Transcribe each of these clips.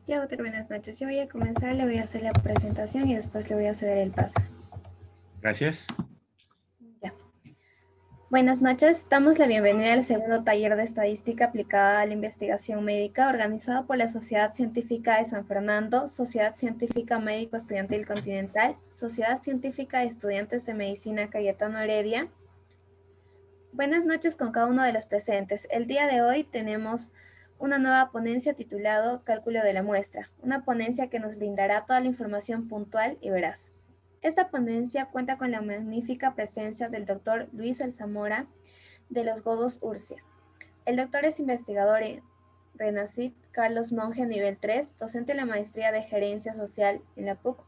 Ya, doctor, buenas noches. Yo voy a comenzar, le voy a hacer la presentación y después le voy a ceder el paso. Gracias. Ya. Buenas noches, damos la bienvenida al segundo taller de estadística aplicada a la investigación médica organizado por la Sociedad Científica de San Fernando, Sociedad Científica Médico Estudiantil Continental, Sociedad Científica de Estudiantes de Medicina Cayetano Heredia. Buenas noches con cada uno de los presentes. El día de hoy tenemos una nueva ponencia titulada Cálculo de la muestra, una ponencia que nos brindará toda la información puntual y veraz. Esta ponencia cuenta con la magnífica presencia del doctor Luis Alzamora de los Godos Urcia. El doctor es investigador en RENACIT Carlos Monge nivel 3, docente en la maestría de Gerencia Social en la PUC,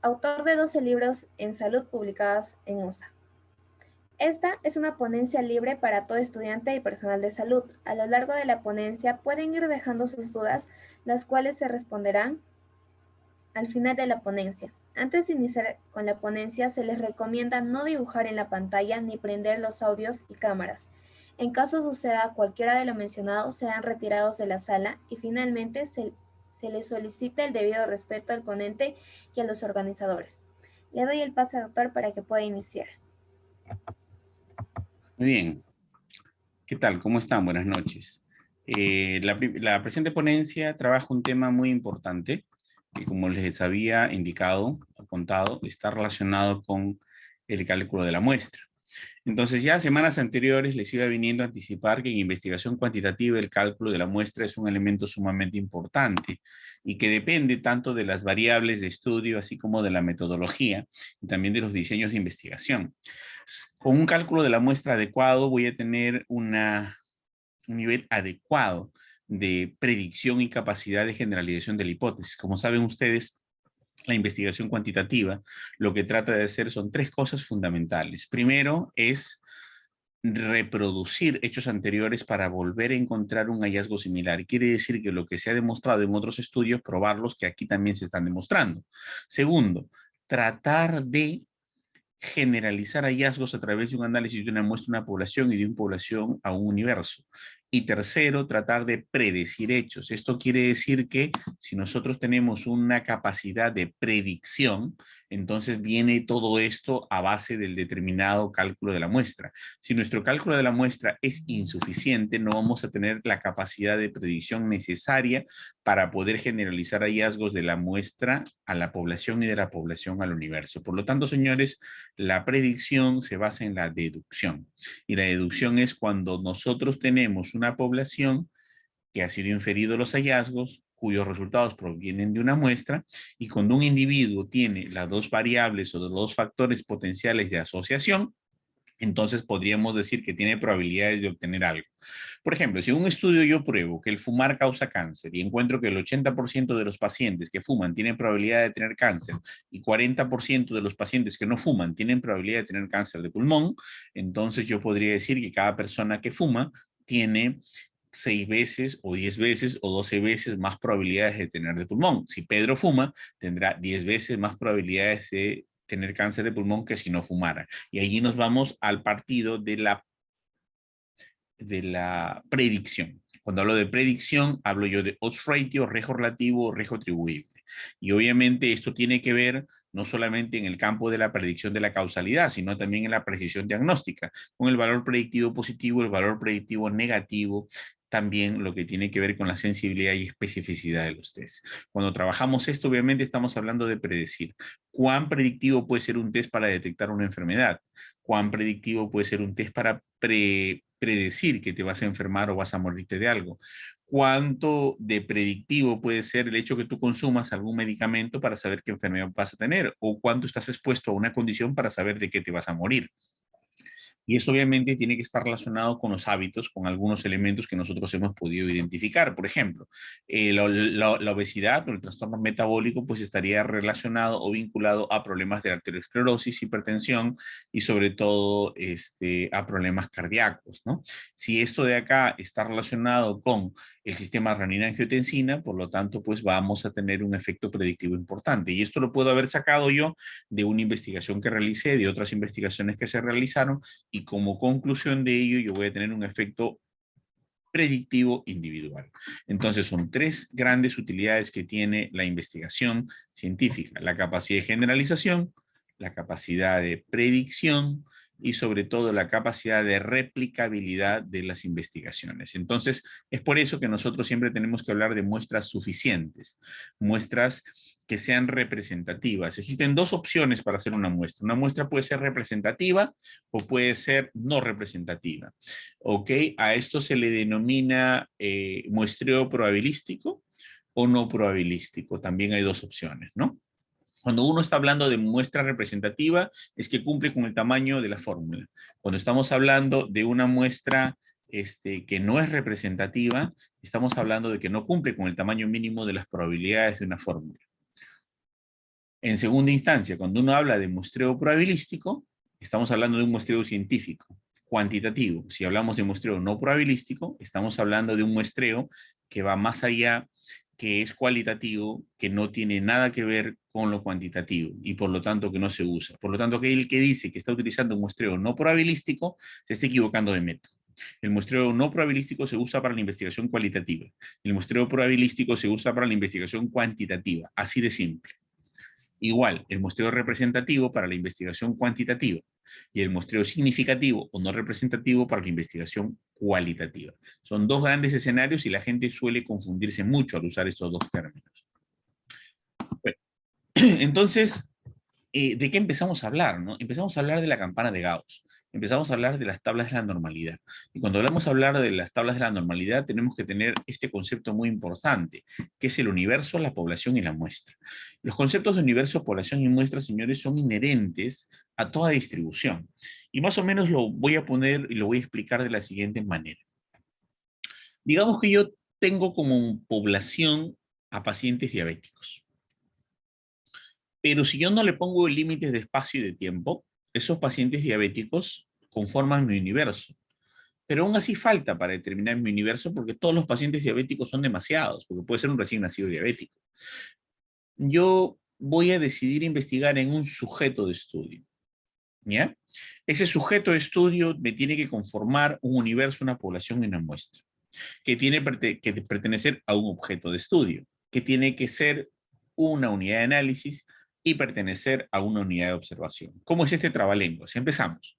autor de 12 libros en salud publicados en USA. Esta es una ponencia libre para todo estudiante y personal de salud. A lo largo de la ponencia pueden ir dejando sus dudas, las cuales se responderán al final de la ponencia. Antes de iniciar con la ponencia, se les recomienda no dibujar en la pantalla ni prender los audios y cámaras. En caso suceda cualquiera de lo mencionado, serán retirados de la sala y finalmente se les solicita el debido respeto al ponente y a los organizadores. Le doy el pase al doctor para que pueda iniciar. Muy bien. ¿Qué tal? ¿Cómo están? Buenas noches. La presente ponencia trabaja un tema muy importante que, como les había indicado, contado, está relacionado con el cálculo de la muestra. Entonces, ya semanas anteriores les iba viniendo a anticipar que en investigación cuantitativa el cálculo de la muestra es un elemento sumamente importante y que depende tanto de las variables de estudio, así como de la metodología y también de los diseños de investigación. Con un cálculo de la muestra adecuado voy a tener un nivel adecuado de predicción y capacidad de generalización de la hipótesis. Como saben ustedes, la investigación cuantitativa lo que trata de hacer son tres cosas fundamentales. Primero es reproducir hechos anteriores para volver a encontrar un hallazgo similar. Quiere decir que lo que se ha demostrado en otros estudios, probarlos que aquí también se están demostrando. Segundo, tratar de generalizar hallazgos a través de un análisis de una muestra de una población y de una población a un universo. Y tercero, tratar de predecir hechos. Esto quiere decir que si nosotros tenemos una capacidad de predicción, entonces viene todo esto a base del determinado cálculo de la muestra. Si nuestro cálculo de la muestra es insuficiente, no vamos a tener la capacidad de predicción necesaria para poder generalizar hallazgos de la muestra a la población y de la población al universo. Por lo tanto, señores, la predicción se basa en la deducción. Y la deducción es cuando nosotros tenemos una población que ha sido inferido los hallazgos, cuyos resultados provienen de una muestra, y cuando un individuo tiene las dos variables o los dos factores potenciales de asociación, entonces podríamos decir que tiene probabilidades de obtener algo. Por ejemplo, si en un estudio yo pruebo que el fumar causa cáncer y encuentro que el 80% de los pacientes que fuman tienen probabilidad de tener cáncer y 40% de los pacientes que no fuman tienen probabilidad de tener cáncer de pulmón, entonces yo podría decir que cada persona que fuma tiene 6 veces o 10 veces o 12 veces más probabilidades de tener de pulmón. Si Pedro fuma, tendrá 10 veces más probabilidades de tener cáncer de pulmón que si no fumara. Y allí nos vamos al partido de la predicción. Cuando hablo de predicción, hablo yo de odds ratio, riesgo relativo, riesgo atribuible. Y obviamente esto tiene que ver no solamente en el campo de la predicción de la causalidad, sino también en la precisión diagnóstica, con el valor predictivo positivo, el valor predictivo negativo, también lo que tiene que ver con la sensibilidad y especificidad de los tests. Cuando trabajamos esto, obviamente estamos hablando de predecir. ¿Cuán predictivo puede ser un test para detectar una enfermedad? ¿Cuán predictivo puede ser un test para predecir que te vas a enfermar o vas a morirte de algo? ¿Cuánto de predictivo puede ser el hecho que tú consumas algún medicamento para saber qué enfermedad vas a tener? ¿O cuánto estás expuesto a una condición para saber de qué te vas a morir? Y eso obviamente tiene que estar relacionado con los hábitos, con algunos elementos que nosotros hemos podido identificar. Por ejemplo, la obesidad o el trastorno metabólico pues estaría relacionado o vinculado a problemas de arteriosclerosis, hipertensión y sobre todo a problemas cardíacos, ¿no? Si esto de acá está relacionado con el sistema renina-angiotensina, por lo tanto pues vamos a tener un efecto predictivo importante. Y esto lo puedo haber sacado yo de una investigación que realicé, de otras investigaciones que se realizaron, y como conclusión de ello yo voy a tener un efecto predictivo individual. Entonces son tres grandes utilidades que tiene la investigación científica: la capacidad de generalización, la capacidad de predicción y sobre todo la capacidad de replicabilidad de las investigaciones. Entonces, es por eso que nosotros siempre tenemos que hablar de muestras suficientes, muestras que sean representativas. Existen dos opciones para hacer una muestra. Una muestra puede ser representativa o puede ser no representativa. ¿Ok? A esto se le denomina muestreo probabilístico o no probabilístico. También hay dos opciones, ¿no? Cuando uno está hablando de muestra representativa, es que cumple con el tamaño de la fórmula. Cuando estamos hablando de una muestra que no es representativa, estamos hablando de que no cumple con el tamaño mínimo de las probabilidades de una fórmula. En segunda instancia, cuando uno habla de muestreo probabilístico, estamos hablando de un muestreo científico, cuantitativo. Si hablamos de muestreo no probabilístico, estamos hablando de un muestreo que va más allá, que es cualitativo, que no tiene nada que ver con lo cuantitativo y por lo tanto que no se usa. Por lo tanto, aquel que dice que está utilizando un muestreo no probabilístico se está equivocando de método. El muestreo no probabilístico se usa para la investigación cualitativa. El muestreo probabilístico se usa para la investigación cuantitativa. Así de simple. Igual, el muestreo representativo para la investigación cuantitativa y el muestreo significativo o no representativo para la investigación cualitativa. Son dos grandes escenarios y la gente suele confundirse mucho al usar estos dos términos. Bueno, entonces, ¿de qué empezamos a hablar, no? Empezamos a hablar de la campana de Gauss. Empezamos a hablar de las tablas de la normalidad. Y cuando hablamos de las tablas de la normalidad, tenemos que tener este concepto muy importante, que es el universo, la población y la muestra. Los conceptos de universo, población y muestra, señores, son inherentes a toda distribución. Y más o menos lo voy a poner y lo voy a explicar de la siguiente manera. Digamos que yo tengo como población a pacientes diabéticos. Pero si yo no le pongo límites de espacio y de tiempo, esos pacientes diabéticos conforman mi universo. Pero aún así falta para determinar mi universo porque todos los pacientes diabéticos son demasiados, porque puede ser un recién nacido diabético. Yo voy a decidir investigar en un sujeto de estudio. ¿Ya? Ese sujeto de estudio me tiene que conformar un universo, una población y una muestra, que tiene que pertenecer a un objeto de estudio, que tiene que ser una unidad de análisis y pertenecer a una unidad de observación. ¿Cómo es este trabalenguas? Empezamos.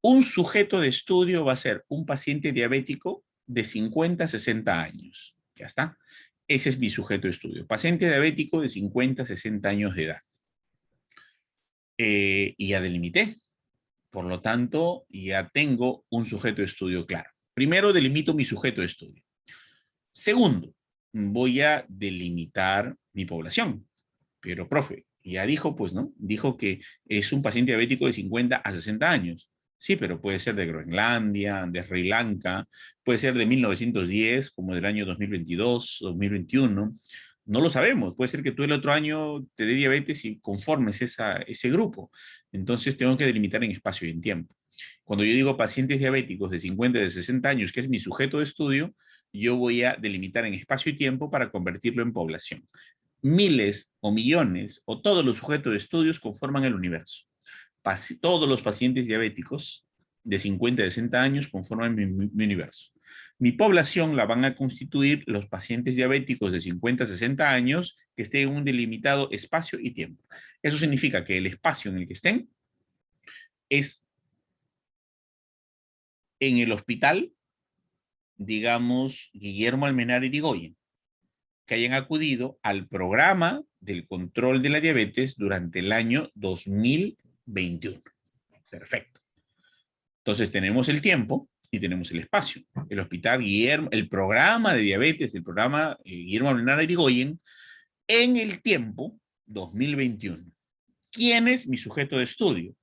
Un sujeto de estudio va a ser un paciente diabético de 50 a 60 años. Ya está. Ese es mi sujeto de estudio. Paciente diabético de 50 a 60 años de edad. Y ya delimité. Por lo tanto, ya tengo un sujeto de estudio claro. Primero, delimito mi sujeto de estudio. Segundo, voy a delimitar mi población. Pero, profe, ya dijo, pues, ¿no? Dijo que es un paciente diabético de 50 a 60 años. Sí, pero puede ser de Groenlandia, de Sri Lanka, puede ser de 1910, como del año 2022, 2021. No lo sabemos. Puede ser que tú el otro año te dé diabetes y conformes ese grupo. Entonces tengo que delimitar en espacio y en tiempo. Cuando yo digo pacientes diabéticos de 50 a 60 años, que es mi sujeto de estudio, yo voy a delimitar en espacio y tiempo para convertirlo en población. Miles o millones o todos los sujetos de estudios conforman el universo. Todos los pacientes diabéticos de 50 a 60 años conforman mi universo. Mi población la van a constituir los pacientes diabéticos de 50 a 60 años que estén en un delimitado espacio y tiempo. Eso significa que el espacio en el que estén es en el hospital, digamos, Guillermo Almenara Irigoyen, que hayan acudido al programa del control de la diabetes durante el año 2021. Perfecto. Entonces tenemos el tiempo y tenemos el espacio. El hospital Guillermo, el programa de diabetes, el programa Guillermo Almenara Irigoyen, en el tiempo 2021. ¿Quién es mi sujeto de estudio?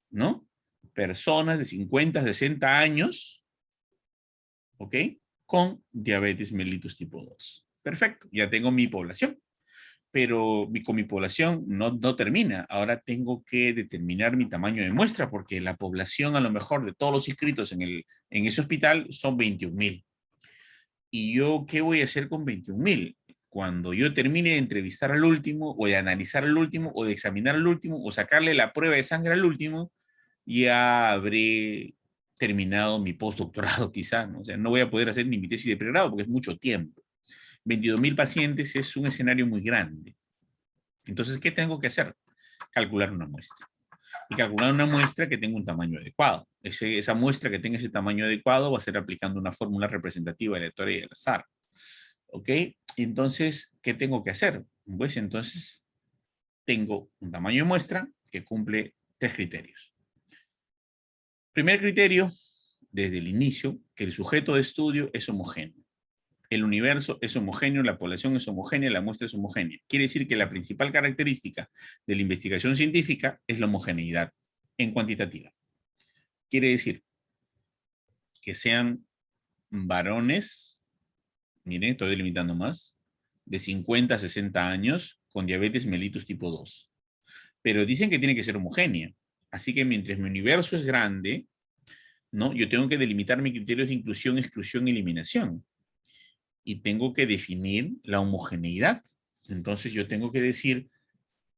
¿No? Personas de 50 a 60 años, ¿ok? Con diabetes mellitus tipo 2. Perfecto, ya tengo mi población. Pero con mi población no termina. Ahora tengo que determinar mi tamaño de muestra porque la población a lo mejor de todos los inscritos en ese hospital son 21,000. ¿Y yo qué voy a hacer con 21,000? Cuando yo termine de entrevistar al último o de analizar al último o de examinar al último o sacarle la prueba de sangre al último, ya habré terminado mi postdoctorado quizá, ¿no? O sea, no voy a poder hacer ni mi tesis de pregrado porque es mucho tiempo. 22.000 pacientes es un escenario muy grande. Entonces, ¿qué tengo que hacer? Calcular una muestra. Y calcular una muestra que tenga un tamaño adecuado. Esa muestra que tenga ese tamaño adecuado va a ser aplicando una fórmula representativa aleatoria y al azar. ¿Ok? Entonces, ¿qué tengo que hacer? Pues entonces tengo un tamaño de muestra que cumple 3 criterios. Primer criterio, desde el inicio, que el sujeto de estudio es homogéneo. El universo es homogéneo, la población es homogénea, la muestra es homogénea. Quiere decir que la principal característica de la investigación científica es la homogeneidad en cuantitativa. Quiere decir que sean varones, miren, estoy delimitando más, de 50 a 60 años con diabetes mellitus tipo 2. Pero dicen que tiene que ser homogénea. Así que mientras mi universo es grande, ¿no? Yo tengo que delimitar mis criterios de inclusión, exclusión y eliminación. Y tengo que definir la homogeneidad. Entonces yo tengo que decir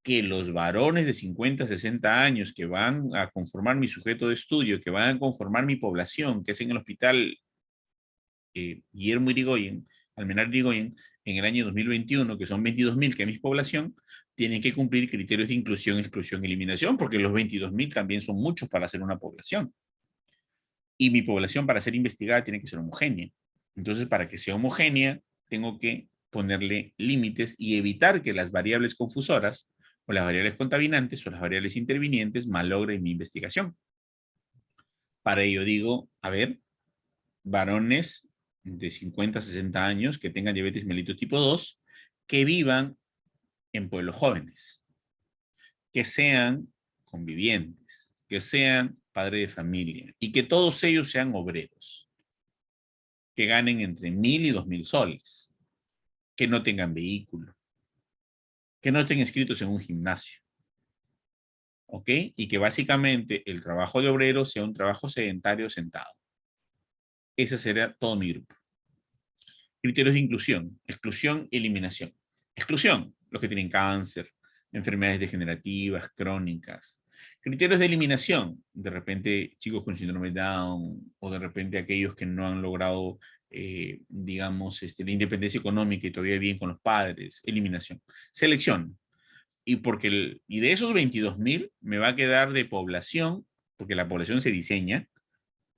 que los varones de 50 a 60 años que van a conformar mi sujeto de estudio, que van a conformar mi población, que es en el hospital Guillermo Irigoyen, Almenar Irigoyen, en el año 2021, que son 22.000, que es mi población, tienen que cumplir criterios de inclusión, exclusión y eliminación, porque los 22.000 también son muchos para ser una población. Y mi población para ser investigada tiene que ser homogénea. Entonces, para que sea homogénea, tengo que ponerle límites y evitar que las variables confusoras o las variables contaminantes o las variables intervinientes malogren mi investigación. Para ello digo, a ver, varones de 50 a 60 años que tengan diabetes mellitus tipo 2, que vivan en pueblos jóvenes, que sean convivientes, que sean padres de familia y que todos ellos sean obreros, que ganen entre 1.000 y 2.000 soles, que no tengan vehículo, que no estén inscritos en un gimnasio, ¿ok? Y que básicamente el trabajo de obrero sea un trabajo sedentario sentado. Ese será todo mi grupo. Criterios de inclusión, exclusión, eliminación. Exclusión, los que tienen cáncer, enfermedades degenerativas, crónicas. Criterios de eliminación, de repente chicos con síndrome de Down o de repente aquellos que no han logrado, digamos, la independencia económica y todavía viven con los padres. Eliminación. Selección. Y de esos 22.000 me va a quedar de población, porque la población se diseña,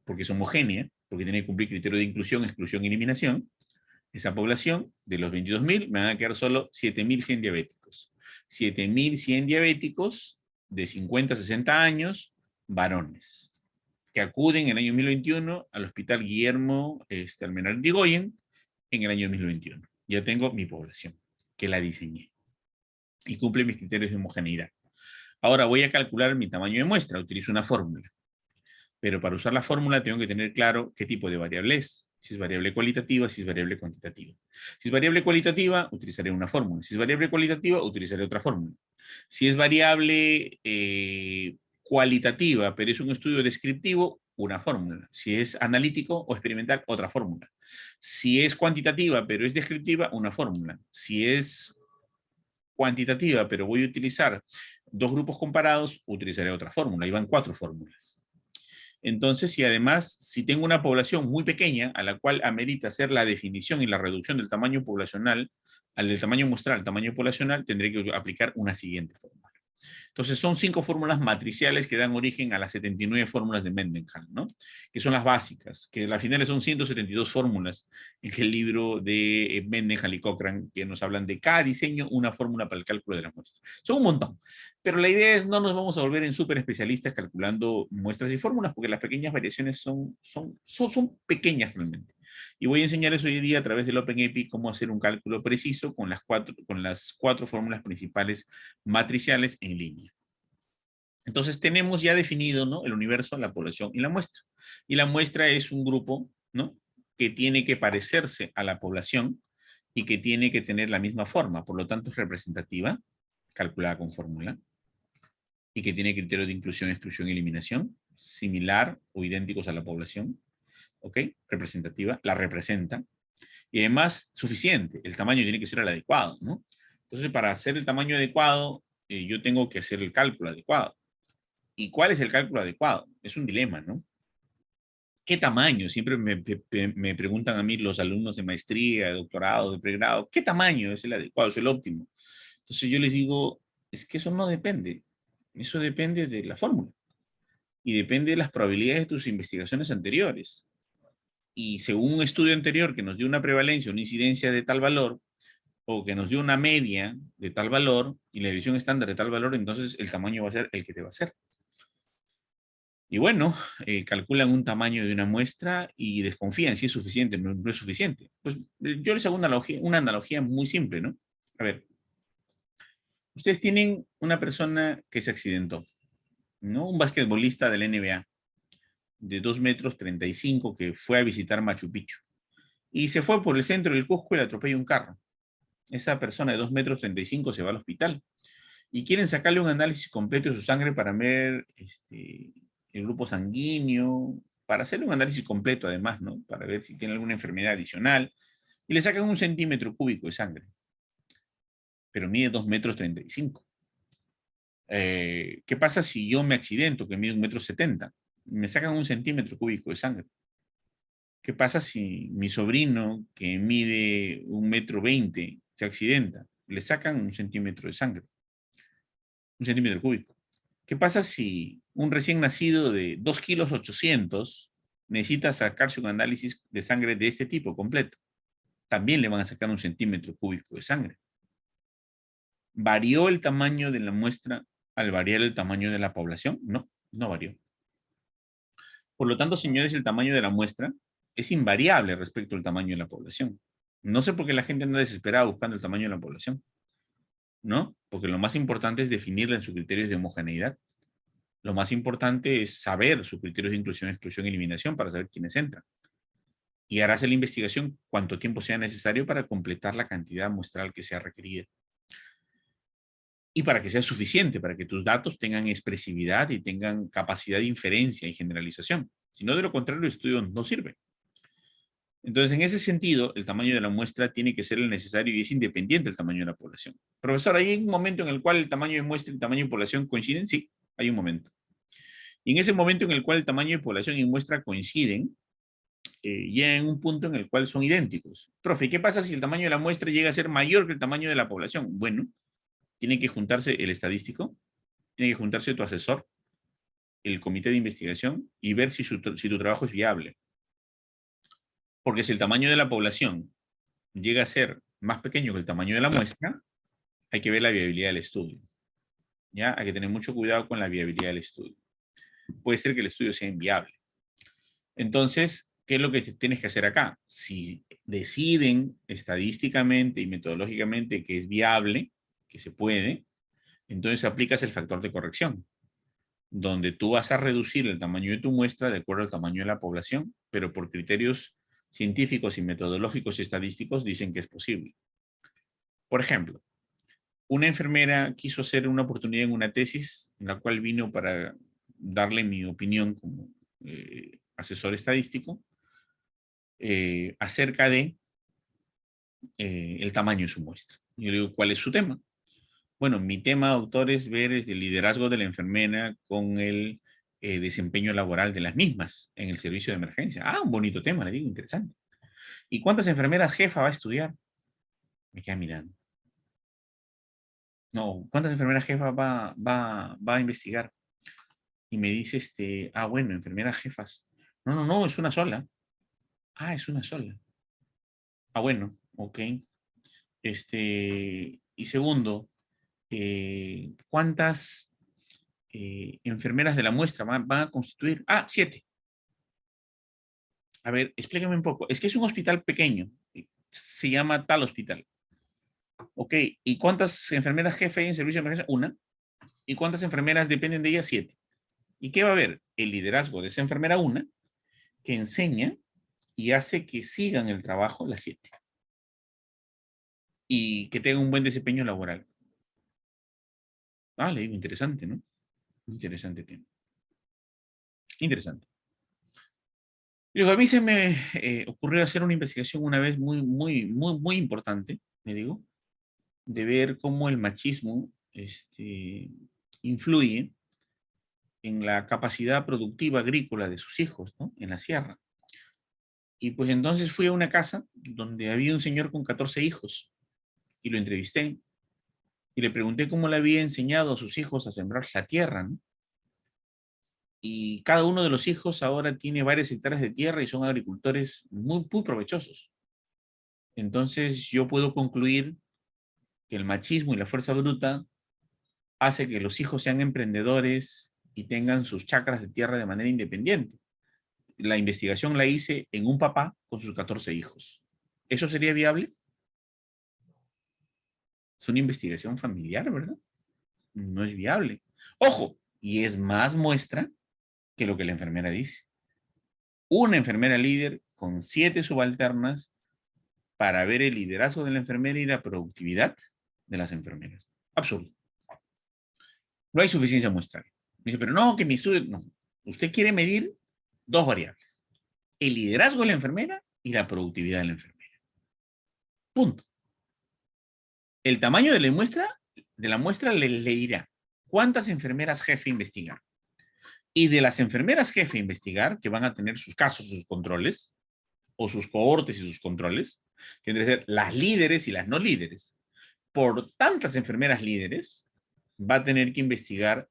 porque es homogénea, porque tiene que cumplir criterios de inclusión, exclusión y eliminación. Esa población, de los 22.000, me van a quedar solo 7.100 diabéticos. 7.100 diabéticos de 50 a 60 años, varones, que acuden en el año 2021 al Hospital Guillermo Almenar Irigoyen en el año 2021. Ya tengo mi población, que la diseñé y cumple mis criterios de homogeneidad. Ahora voy a calcular mi tamaño de muestra, utilizo una fórmula. Pero para usar la fórmula tengo que tener claro qué tipo de variable es. Si es variable cualitativa, si es variable cuantitativa. Si es variable cualitativa, utilizaré una fórmula. Si es variable cualitativa, utilizaré otra fórmula. Si es variable cualitativa, pero es un estudio descriptivo, una fórmula. Si es analítico o experimental, otra fórmula. Si es cuantitativa, pero es descriptiva, una fórmula. Si es cuantitativa, pero voy a utilizar dos grupos comparados, utilizaré otra fórmula. Ahí van 4 fórmulas. Entonces, y además, si tengo una población muy pequeña, a la cual amerita hacer la definición y la reducción del tamaño poblacional, al del tamaño muestral, al tamaño poblacional, tendré que aplicar una siguiente fórmula. Entonces, son 5 fórmulas matriciales que dan origen a las 79 fórmulas de Mendenhall, ¿no? Que son las básicas, que al final son 172 fórmulas en el libro de Mendenhall y Cochrane, que nos hablan de cada diseño una fórmula para el cálculo de la muestra. Son un montón. Pero la idea es no nos vamos a volver en súper especialistas calculando muestras y fórmulas, porque las pequeñas variaciones son pequeñas realmente. Y voy a enseñarles hoy día a través del OpenEPI cómo hacer un cálculo preciso con las cuatro fórmulas principales matriciales en línea. Entonces tenemos ya definido, ¿no?, el universo, la población y la muestra. Y la muestra es un grupo, ¿no?, que tiene que parecerse a la población y que tiene que tener la misma forma. Por lo tanto, es representativa, calculada con fórmula, y que tiene criterios de inclusión, exclusión y eliminación, similar o idénticos a la población. ¿Ok? Representativa, la representa. Y además, suficiente. El tamaño tiene que ser el adecuado, ¿no? Entonces, para hacer el tamaño adecuado, yo tengo que hacer el cálculo adecuado. ¿Y cuál es el cálculo adecuado? Es un dilema, ¿no? ¿Qué tamaño? Siempre me preguntan a mí los alumnos de maestría, de doctorado, de pregrado, ¿qué tamaño es el adecuado, es el óptimo? Entonces yo les digo, es que eso no depende. Eso depende de la fórmula y depende de las probabilidades de tus investigaciones anteriores. Y según un estudio anterior que nos dio una prevalencia, una incidencia de tal valor, o que nos dio una media de tal valor y la división estándar de tal valor, entonces el tamaño va a ser el que te va a hacer. Y bueno, calculan un tamaño de una muestra y desconfían si es suficiente o no es suficiente. Pues yo les hago una analogía muy simple, ¿no? A ver, ustedes tienen una persona que se accidentó, ¿no? Un basquetbolista de la NBA de 2 metros 35 que fue a visitar Machu Picchu. Y se fue por el centro del Cusco y le atropella un carro. Esa persona de 2 metros 35 se va al hospital y quieren sacarle un análisis completo de su sangre para ver el grupo sanguíneo, para hacerle un análisis completo además, ¿no? Para ver si tiene alguna enfermedad adicional. Y le sacan 1 centímetro cúbico de sangre, pero mide 2 metros 35. ¿Qué pasa si yo me accidento, que mide 1,70 m? Me sacan 1 centímetro cúbico de sangre. ¿Qué pasa si mi sobrino, que mide 1,20 m, se accidenta? Le sacan 1 centímetro de sangre, 1 centímetro cúbico. ¿Qué pasa si un recién nacido de 2,8 kilos necesita sacarse un análisis de sangre de este tipo completo? También le van a sacar 1 centímetro cúbico de sangre. ¿Varió el tamaño de la muestra al variar el tamaño de la población? No, no varió. Por lo tanto, señores, el tamaño de la muestra es invariable respecto al tamaño de la población. No sé por qué la gente anda desesperada buscando el tamaño de la población, ¿no? Porque lo más importante es definirla en sus criterios de homogeneidad. Lo más importante es saber sus criterios de inclusión, exclusión y eliminación para saber quiénes entran. Y harás la investigación cuanto tiempo sea necesario para completar la cantidad muestral que sea requerida. Y para que sea suficiente, para que tus datos tengan expresividad y tengan capacidad de inferencia y generalización. Si no, de lo contrario, el estudio no sirve. Entonces, en ese sentido, el tamaño de la muestra tiene que ser el necesario y es independiente del tamaño de la población. Profesor, ¿hay un momento en el cual el tamaño de muestra y el tamaño de población coinciden? Sí, hay un momento. Y en ese momento en el cual el tamaño de población y muestra coinciden, llegan en un punto en el cual son idénticos. Profe, ¿qué pasa si el tamaño de la muestra llega a ser mayor que el tamaño de la población? Bueno, tiene que juntarse el estadístico, tiene que juntarse tu asesor, el comité de investigación y ver si tu trabajo es viable. Porque si el tamaño de la población llega a ser más pequeño que el tamaño de la muestra, hay que ver la viabilidad del estudio. ¿Ya? Hay que tener mucho cuidado con la viabilidad del estudio. Puede ser que el estudio sea inviable. Entonces, ¿qué es lo que tienes que hacer acá? Si deciden estadísticamente y metodológicamente que es viable, que se puede, entonces aplicas el factor de corrección, donde tú vas a reducir el tamaño de tu muestra de acuerdo al tamaño de la población, pero por criterios científicos y metodológicos y estadísticos dicen que es posible. Por ejemplo, una enfermera quiso hacer una oportunidad en una tesis en la cual vino para darle mi opinión como asesor estadístico acerca de el tamaño de su muestra. Yo le digo, ¿cuál es su tema? Bueno, mi tema, doctor, es ver el liderazgo de la enfermera con el desempeño laboral de las mismas en el servicio de emergencia. Ah, un bonito tema, le digo, interesante. ¿Y cuántas enfermeras jefa va a estudiar? Me queda mirando. No, ¿cuántas enfermeras jefa va a investigar? Y me dice, bueno, enfermeras jefas. No, no, no, es una sola. Ah, es una sola. Ah, bueno, ok. Y segundo, ¿cuántas enfermeras de la muestra van a constituir? Ah, 7. A ver, explícame un poco. Es que es un hospital pequeño. Se llama tal hospital. Ok, ¿y cuántas enfermeras jefe hay en servicio de emergencia? Una. ¿Y cuántas enfermeras dependen de ella? 7. ¿Y qué va a haber? El liderazgo de esa enfermera, una, que enseña y hace que sigan el trabajo las 7. Y que tengan un buen desempeño laboral. Ah, le digo, interesante, ¿no? Interesante tema. Interesante. Digo, a mí se me ocurrió hacer una investigación una vez muy, muy, muy, muy importante, me digo, de ver cómo el machismo influye en la capacidad productiva agrícola de sus hijos, ¿no? En la sierra. Y pues entonces fui a una casa donde había un señor con 14 hijos y lo entrevisté y le pregunté cómo le había enseñado a sus hijos a sembrar la tierra, ¿no? Y cada uno de los hijos ahora tiene varias hectáreas de tierra y son agricultores muy, muy provechosos. Entonces yo puedo concluir que el machismo y la fuerza bruta hace que los hijos sean emprendedores y tengan sus chacras de tierra de manera independiente. La investigación la hice en un papá con sus 14 hijos. ¿Eso sería viable? Es una investigación familiar, ¿verdad? No es viable. Ojo, y es más muestra que lo que la enfermera dice. Una enfermera líder con 7 subalternas para ver el liderazgo de la enfermera y la productividad de las enfermeras. Absurdo. No hay suficiencia muestral. Dice, pero no, que mi estudio... No. Usted quiere medir dos variables. El liderazgo de la enfermera y la productividad de la enfermera. Punto. El tamaño de la muestra le dirá cuántas enfermeras jefe investigar. Y de las enfermeras jefe investigar, que van a tener sus casos, sus controles, o sus cohortes y sus controles, que deben ser las líderes y las no líderes. Por tantas enfermeras líderes, va a tener que investigar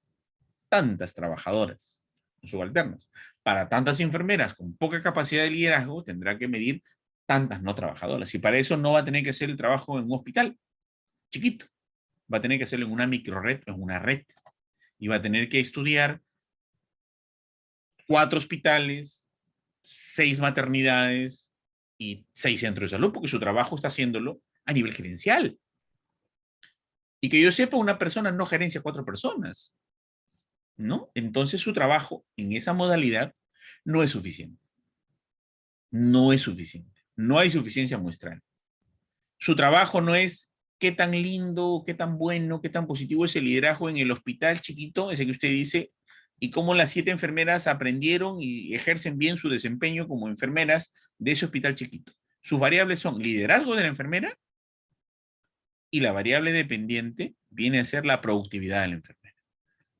tantas trabajadoras subalternas. Para tantas enfermeras con poca capacidad de liderazgo, tendrá que medir tantas no trabajadoras. Y para eso no va a tener que hacer el trabajo en un hospital chiquito. Va a tener que hacerlo en una microred o en una red. Y va a tener que estudiar 4 hospitales, 6 maternidades y 6 centros de salud, porque su trabajo está haciéndolo a nivel gerencial. Y que yo sepa, una persona no gerencia 4 personas, ¿no? Entonces su trabajo en esa modalidad no es suficiente. No es suficiente. No hay suficiencia muestral. Su trabajo no es qué tan lindo, qué tan bueno, qué tan positivo es el liderazgo en el hospital chiquito, ese que usted dice, y cómo las 7 enfermeras aprendieron y ejercen bien su desempeño como enfermeras de ese hospital chiquito. Sus variables son liderazgo de la enfermera y la variable dependiente viene a ser la productividad de la enfermera.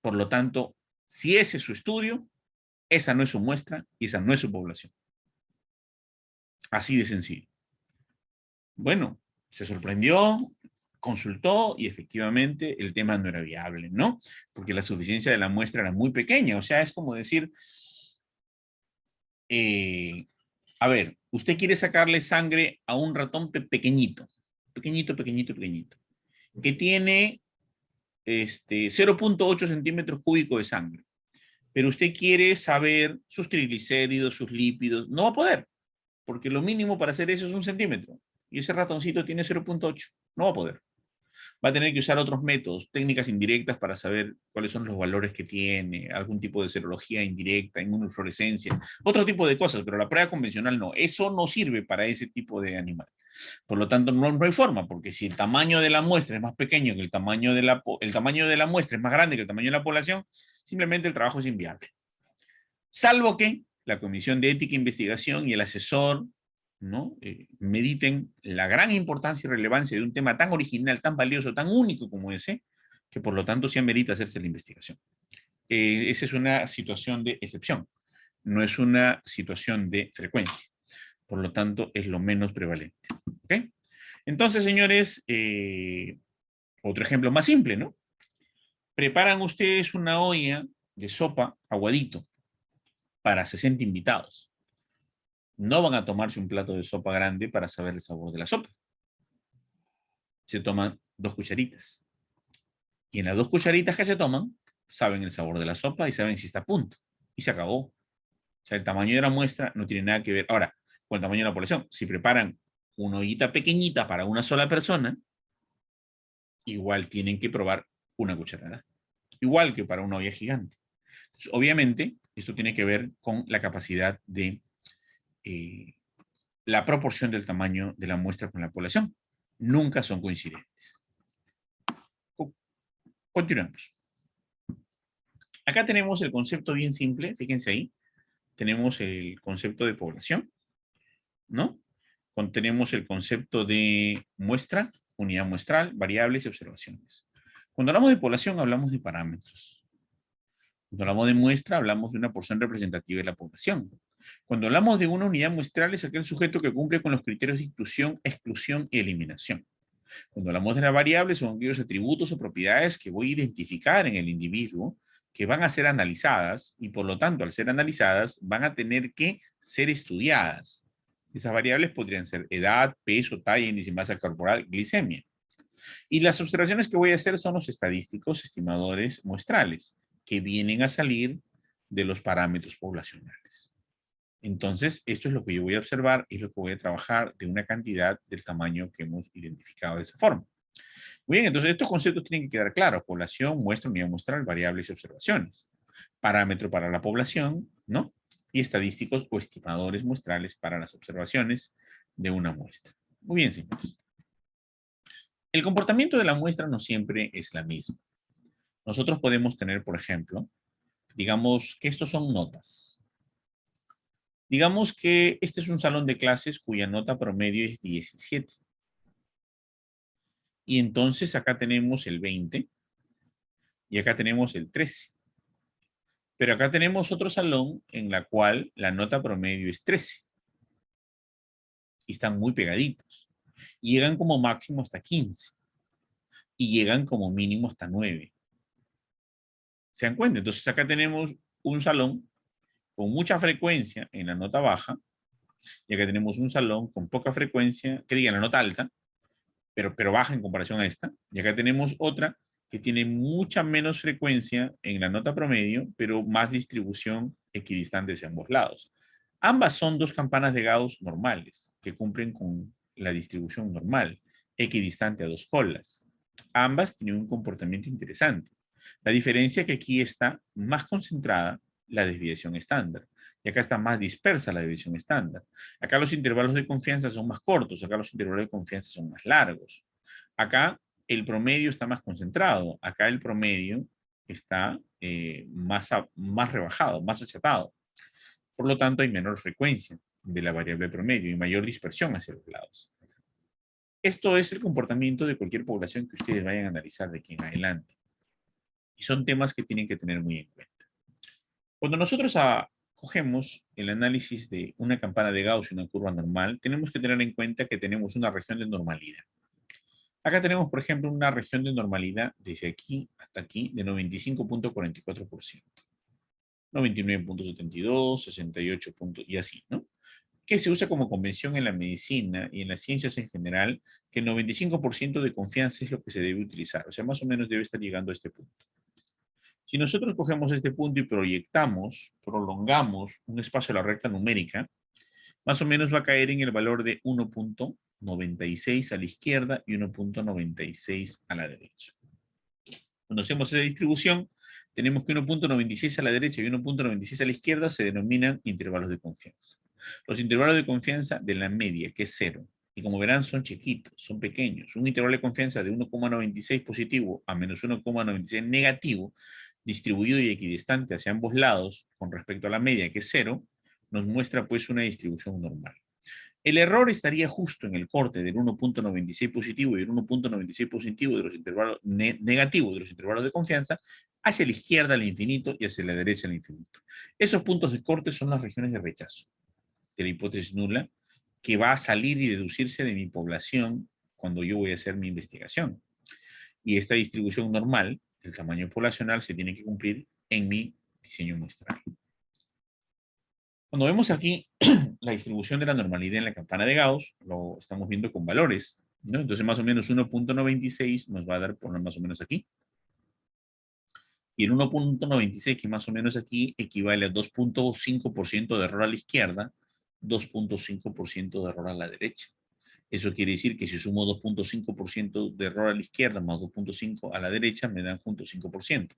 Por lo tanto, si ese es su estudio, esa no es su muestra y esa no es su población. Así de sencillo. Bueno, se sorprendió, consultó y efectivamente el tema no era viable, ¿no? Porque la suficiencia de la muestra era muy pequeña. O sea, es como decir, a ver, usted quiere sacarle sangre a un ratón pequeñito, pequeñito, que tiene 0.8 centímetros cúbicos de sangre. Pero usted quiere saber sus triglicéridos, sus lípidos. No va a poder, porque lo mínimo para hacer eso es 1 centímetro. Y ese ratoncito tiene 0.8. No va a poder. Va a tener que usar otros métodos, técnicas indirectas para saber cuáles son los valores que tiene, algún tipo de serología indirecta, inmunofluorescencia, otro tipo de cosas, pero la prueba convencional no. Eso no sirve para ese tipo de animal. Por lo tanto, no hay forma, porque si el tamaño de la muestra es más pequeño que el tamaño de la muestra es más grande que el tamaño de la población, simplemente el trabajo es inviable. Salvo que la Comisión de Ética e Investigación y el asesor, ¿no? Mediten la gran importancia y relevancia de un tema tan original, tan valioso, tan único como ese, que por lo tanto sí amerita hacerse la investigación. Esa es una situación de excepción, no es una situación de frecuencia. Por lo tanto, es lo menos prevalente. ¿Ok? Entonces, señores, otro ejemplo más simple, ¿no? Preparan ustedes una olla de sopa aguadito para 60 invitados. No van a tomarse un plato de sopa grande para saber el sabor de la sopa. Se toman 2 cucharitas. Y en las 2 cucharitas que se toman, saben el sabor de la sopa y saben si está a punto. Y se acabó. O sea, el tamaño de la muestra no tiene nada que ver. Ahora, con el tamaño de la población, si preparan una ollita pequeñita para una sola persona, igual tienen que probar una cucharada. Igual que para una olla gigante. Entonces, obviamente, esto tiene que ver con la capacidad de la proporción del tamaño de la muestra con la población. Nunca son coincidentes. Continuamos. Acá tenemos el concepto bien simple, fíjense ahí. Tenemos el concepto de población, ¿no? Tenemos el concepto de muestra, unidad muestral, variables y observaciones. Cuando hablamos de población, hablamos de parámetros. Cuando hablamos de muestra, hablamos de una porción representativa de la población. Cuando hablamos de una unidad muestral, es aquel sujeto que cumple con los criterios de inclusión, exclusión y eliminación. Cuando hablamos de la variable, son aquellos atributos o propiedades que voy a identificar en el individuo, que van a ser analizadas y por lo tanto, al ser analizadas, van a tener que ser estudiadas. Esas variables podrían ser edad, peso, talla, índice de masa corporal, glicemia. Y las observaciones que voy a hacer son los estadísticos estimadores muestrales, que vienen a salir de los parámetros poblacionales. Entonces, esto es lo que yo voy a observar y es lo que voy a trabajar de una cantidad del tamaño que hemos identificado de esa forma. Muy bien, entonces estos conceptos tienen que quedar claros. Población, muestra, unidad muestral, variables y observaciones. Parámetro para la población, ¿no? Y estadísticos o estimadores muestrales para las observaciones de una muestra. Muy bien, señores. El comportamiento de la muestra no siempre es la misma. Nosotros podemos tener, por ejemplo, digamos que estos son notas. Digamos que este es un salón de clases cuya nota promedio es 17. Y entonces acá tenemos el 20 y acá tenemos el 13. Pero acá tenemos otro salón en la cual la nota promedio es 13. Y están muy pegaditos. Y llegan como máximo hasta 15. Y llegan como mínimo hasta 9. ¿Se dan cuenta? Entonces acá tenemos un salón con mucha frecuencia en la nota baja. Y acá tenemos un salón con poca frecuencia, que diga la nota alta, pero baja en comparación a esta. Y acá tenemos otra que tiene mucha menos frecuencia en la nota promedio, pero más distribución equidistante hacia ambos lados. Ambas son dos campanas de Gauss normales, que cumplen con la distribución normal, equidistante a dos colas. Ambas tienen un comportamiento interesante. La diferencia es que aquí está más concentrada la desviación estándar. Y acá está más dispersa la desviación estándar. Acá los intervalos de confianza son más cortos, acá los intervalos de confianza son más largos. Acá el promedio está más concentrado, acá el promedio está más rebajado, más achatado. Por lo tanto, hay menor frecuencia de la variable promedio y mayor dispersión hacia los lados. Esto es el comportamiento de cualquier población que ustedes vayan a analizar de aquí en adelante. Y son temas que tienen que tener muy en cuenta. Cuando nosotros cogemos el análisis de una campana de Gauss y una curva normal, tenemos que tener en cuenta que tenemos una región de normalidad. Acá tenemos, por ejemplo, una región de normalidad desde aquí hasta aquí de 95.44%. 99.72, 68. Y así, ¿no? Que se usa como convención en la medicina y en las ciencias en general, que el 95% de confianza es lo que se debe utilizar. O sea, más o menos debe estar llegando a este punto. Si nosotros cogemos este punto y proyectamos, prolongamos un espacio a la recta numérica, más o menos va a caer en el valor de 1.96 a la izquierda y 1.96 a la derecha. Cuando hacemos esa distribución, tenemos que 1.96 a la derecha y 1.96 a la izquierda se denominan intervalos de confianza. Los intervalos de confianza de la media, que es 0, y como verán son chiquitos, son pequeños. Un intervalo de confianza de 1.96 positivo a menos 1.96 negativo, distribuido y equidistante hacia ambos lados con respecto a la media, que es 0, nos muestra pues una distribución normal. El error estaría justo en el corte del 1.96 positivo y el 1.96 positivo de los intervalos negativos de los intervalos de confianza hacia la izquierda al infinito y hacia la derecha al infinito. Esos puntos de corte son las regiones de rechazo de la hipótesis nula que va a salir y deducirse de mi población cuando yo voy a hacer mi investigación. Y esta distribución normal, el tamaño poblacional, se tiene que cumplir en mi diseño muestral. Cuando vemos aquí la distribución de la normalidad en la campana de Gauss, lo estamos viendo con valores, ¿no? Entonces más o menos 1.96 nos va a dar por más o menos aquí. Y el 1.96, que más o menos aquí, equivale a 2.5% de error a la izquierda, 2.5% de error a la derecha. Eso quiere decir que si sumo 2.5% de error a la izquierda más 2.5 a la derecha, me dan juntos 5%,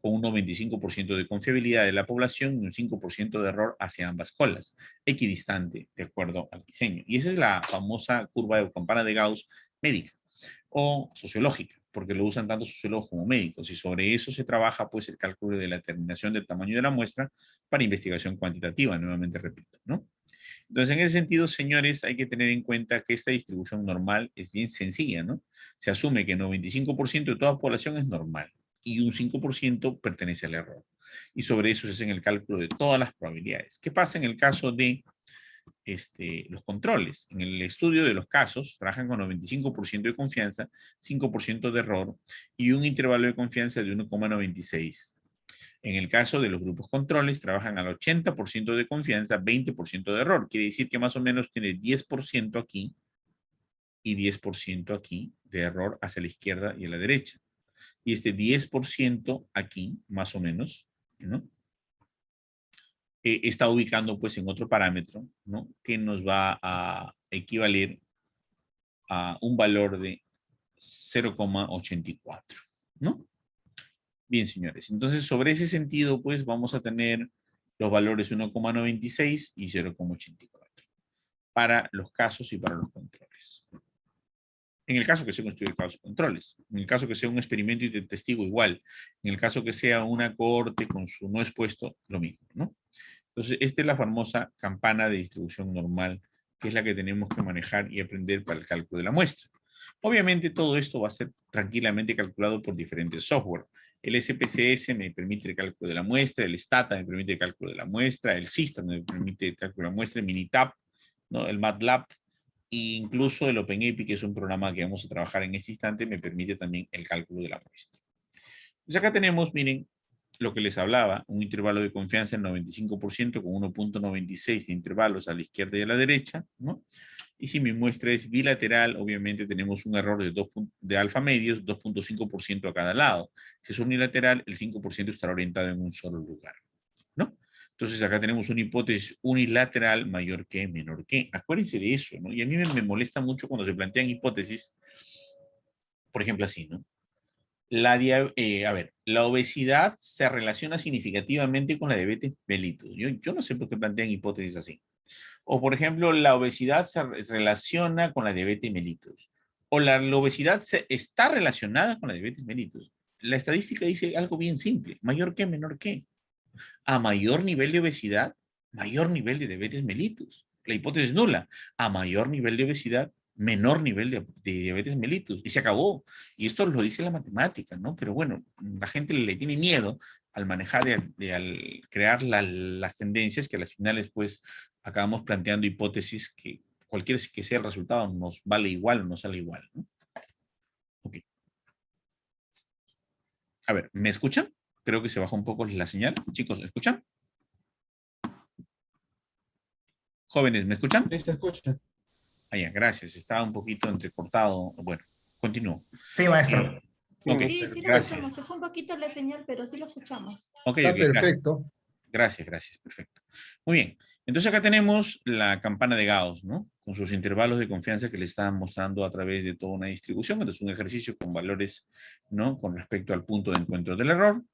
con un 95% de confiabilidad de la población y un 5% de error hacia ambas colas, equidistante de acuerdo al diseño. Y esa es la famosa curva de campana de Gauss médica o sociológica, porque lo usan tanto sociólogos como médicos, y sobre eso se trabaja pues el cálculo de la determinación del tamaño de la muestra para investigación cuantitativa, nuevamente repito, ¿no? Entonces, en ese sentido, señores, hay que tener en cuenta que esta distribución normal es bien sencilla, ¿no? Se asume que el 95% de toda población es normal y un 5% pertenece al error. Y sobre eso se hace el cálculo de todas las probabilidades. ¿Qué pasa en el caso de los controles? En el estudio de los casos, trabajan con 95% de confianza, 5% de error y un intervalo de confianza de 1,96. En el caso de los grupos controles, trabajan al 80% de confianza, 20% de error. Quiere decir que más o menos tiene 10% aquí y 10% aquí de error hacia la izquierda y a la derecha. Y este 10% aquí, más o menos, ¿no? Está ubicando pues en otro parámetro, ¿no? Que nos va a equivaler a un valor de 0,84, ¿no? Bien, señores. Entonces, sobre ese sentido, pues vamos a tener los valores 1,96 y 0,84 para los casos y para los controles. En el caso que sea un estudio de casos controles, en el caso que sea un experimento y de testigo igual, en el caso que sea una cohorte con su no expuesto, lo mismo, ¿no? Entonces, esta es la famosa campana de distribución normal, que es la que tenemos que manejar y aprender para el cálculo de la muestra. Obviamente, todo esto va a ser tranquilamente calculado por diferentes software. El SPSS me permite el cálculo de la muestra, el Stata me permite el cálculo de la muestra, el System me permite el cálculo de la muestra, el Minitab, ¿no? El MATLAB, e incluso el OpenAPI, que es un programa que vamos a trabajar en este instante, me permite también el cálculo de la muestra. Pues acá tenemos, miren, lo que les hablaba, un intervalo de confianza en 95% con 1,96 de intervalos a la izquierda y a la derecha, ¿no? Y si mi muestra es bilateral, obviamente tenemos un error de alfa medios, 2,5% a cada lado. Si es unilateral, el 5% estará orientado en un solo lugar, ¿no? Entonces acá tenemos una hipótesis unilateral mayor que menor que. Acuérdense de eso, ¿no? Y a mí me molesta mucho cuando se plantean hipótesis, por ejemplo así, ¿no? La obesidad se relaciona significativamente con la diabetes mellitus. Yo no sé por qué plantean hipótesis así. O, por ejemplo, la obesidad se relaciona con la diabetes mellitus. O la obesidad está relacionada con la diabetes mellitus. La estadística dice algo bien simple. Mayor que, menor que. A mayor nivel de obesidad, mayor nivel de diabetes mellitus. La hipótesis es nula. A mayor nivel de obesidad, menor nivel de diabetes mellitus. Y se acabó. Y esto lo dice la matemática, ¿no? Pero bueno, la gente le tiene miedo al manejar al crear las tendencias que a las finales, pues, acabamos planteando hipótesis que cualquier que sea el resultado nos vale igual o nos sale igual, ¿no? Ok. A ver, ¿me escuchan? Creo que se bajó un poco la señal. Chicos, ¿me escuchan? Jóvenes, ¿me escuchan? Sí, se escucha. Ah, ya, gracias. Estaba un poquito entrecortado. Bueno, continúo. Sí, maestro. Ok, Sí, sí lo gracias. escuchamos. Se fue un poquito la señal, pero sí lo escuchamos. Ok, Está ok, gracias. perfecto. Gracias, perfecto. Muy bien. Entonces acá tenemos la campana de Gauss, ¿no? Con sus intervalos de confianza que le están mostrando a través de toda una distribución. Entonces un ejercicio con valores, ¿no? Con respecto al punto de encuentro del error.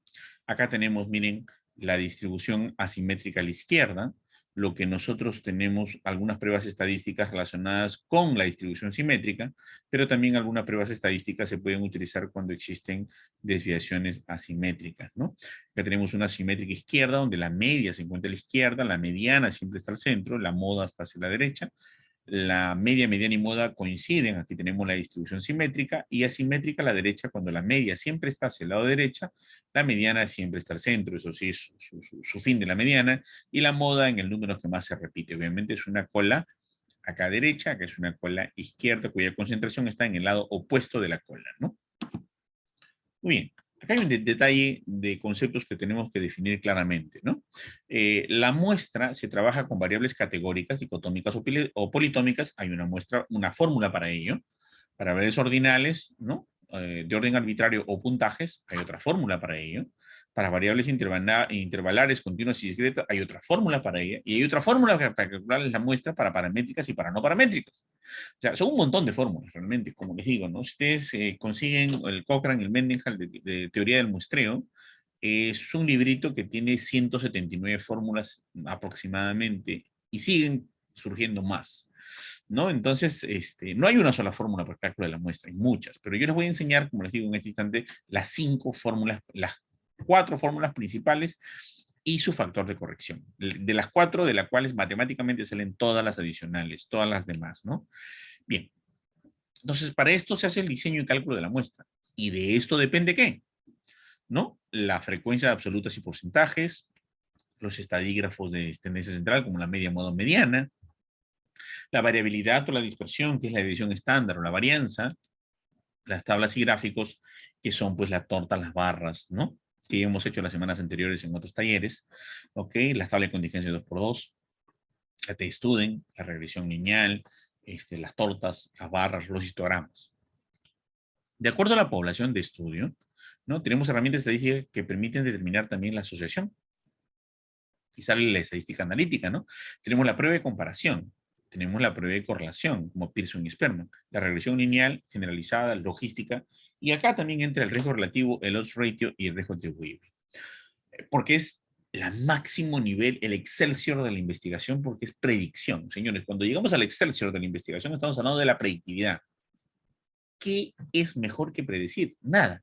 Acá tenemos, miren, la distribución asimétrica a la izquierda, lo que nosotros tenemos algunas pruebas estadísticas relacionadas con la distribución simétrica, pero también algunas pruebas estadísticas se pueden utilizar cuando existen desviaciones asimétricas, ¿no? Acá tenemos una simétrica izquierda, donde la media se encuentra a la izquierda, la mediana siempre está al centro, la moda está hacia la derecha. La media, mediana y moda coinciden. Aquí tenemos la distribución simétrica y asimétrica a la derecha cuando la media siempre está hacia el lado derecha, la mediana siempre está al centro, eso sí es su fin de la mediana, y la moda en el número que más se repite. Obviamente es una cola acá derecha, que es una cola izquierda cuya concentración está en el lado opuesto de la cola, ¿no? Muy bien. Acá hay un detalle de conceptos que tenemos que definir claramente, ¿no? La muestra se trabaja con variables categóricas, dicotómicas o politómicas. Hay una fórmula para ello. Para variables ordinales, ¿no? De orden arbitrario o puntajes, hay otra fórmula para ello. Para variables intervalares, continuas y discretas, hay otra fórmula para ella. Y hay otra fórmula para calcular la muestra para paramétricas y para no paramétricas. O sea, son un montón de fórmulas, realmente, como les digo, ¿no? Ustedes consiguen el Cochrane, el Mendenhall de teoría del muestreo. Es un librito que tiene 179 fórmulas aproximadamente y siguen surgiendo más, ¿no? Entonces, no hay una sola fórmula para el cálculo de la muestra, hay muchas, pero yo les voy a enseñar, como les digo en este instante, las 4 fórmulas principales y su factor de corrección. De las 4, de las cuales matemáticamente salen todas las adicionales, todas las demás, ¿no? Bien. Entonces, para esto se hace el diseño y cálculo de la muestra. ¿Y de esto depende qué? ¿No? la frecuencia de absolutas y porcentajes, los estadígrafos de tendencia central, como la media, modo, mediana, la variabilidad o la dispersión, que es la división estándar o la varianza, las tablas y gráficos, que son pues la torta, las barras, ¿no? Que hemos hecho las semanas anteriores en otros talleres, ¿ok? Las tablas de contingencia 2x2, la T-Student, la regresión lineal, las tortas, las barras, los histogramas. De acuerdo a la población de estudio, ¿no? Tenemos herramientas estadísticas que permiten determinar también la asociación. Y sale la estadística analítica, ¿no? Tenemos la prueba de comparación, tenemos la prueba de correlación, como Pearson y Sperman, la regresión lineal, generalizada, logística, y acá también entra el riesgo relativo, el odds ratio y el riesgo atribuible. Porque es el máximo nivel, el excelsior de la investigación, porque es predicción. Señores, cuando llegamos al excelsior de la investigación, estamos hablando de la predictividad. ¿Qué es mejor que predecir? Nada.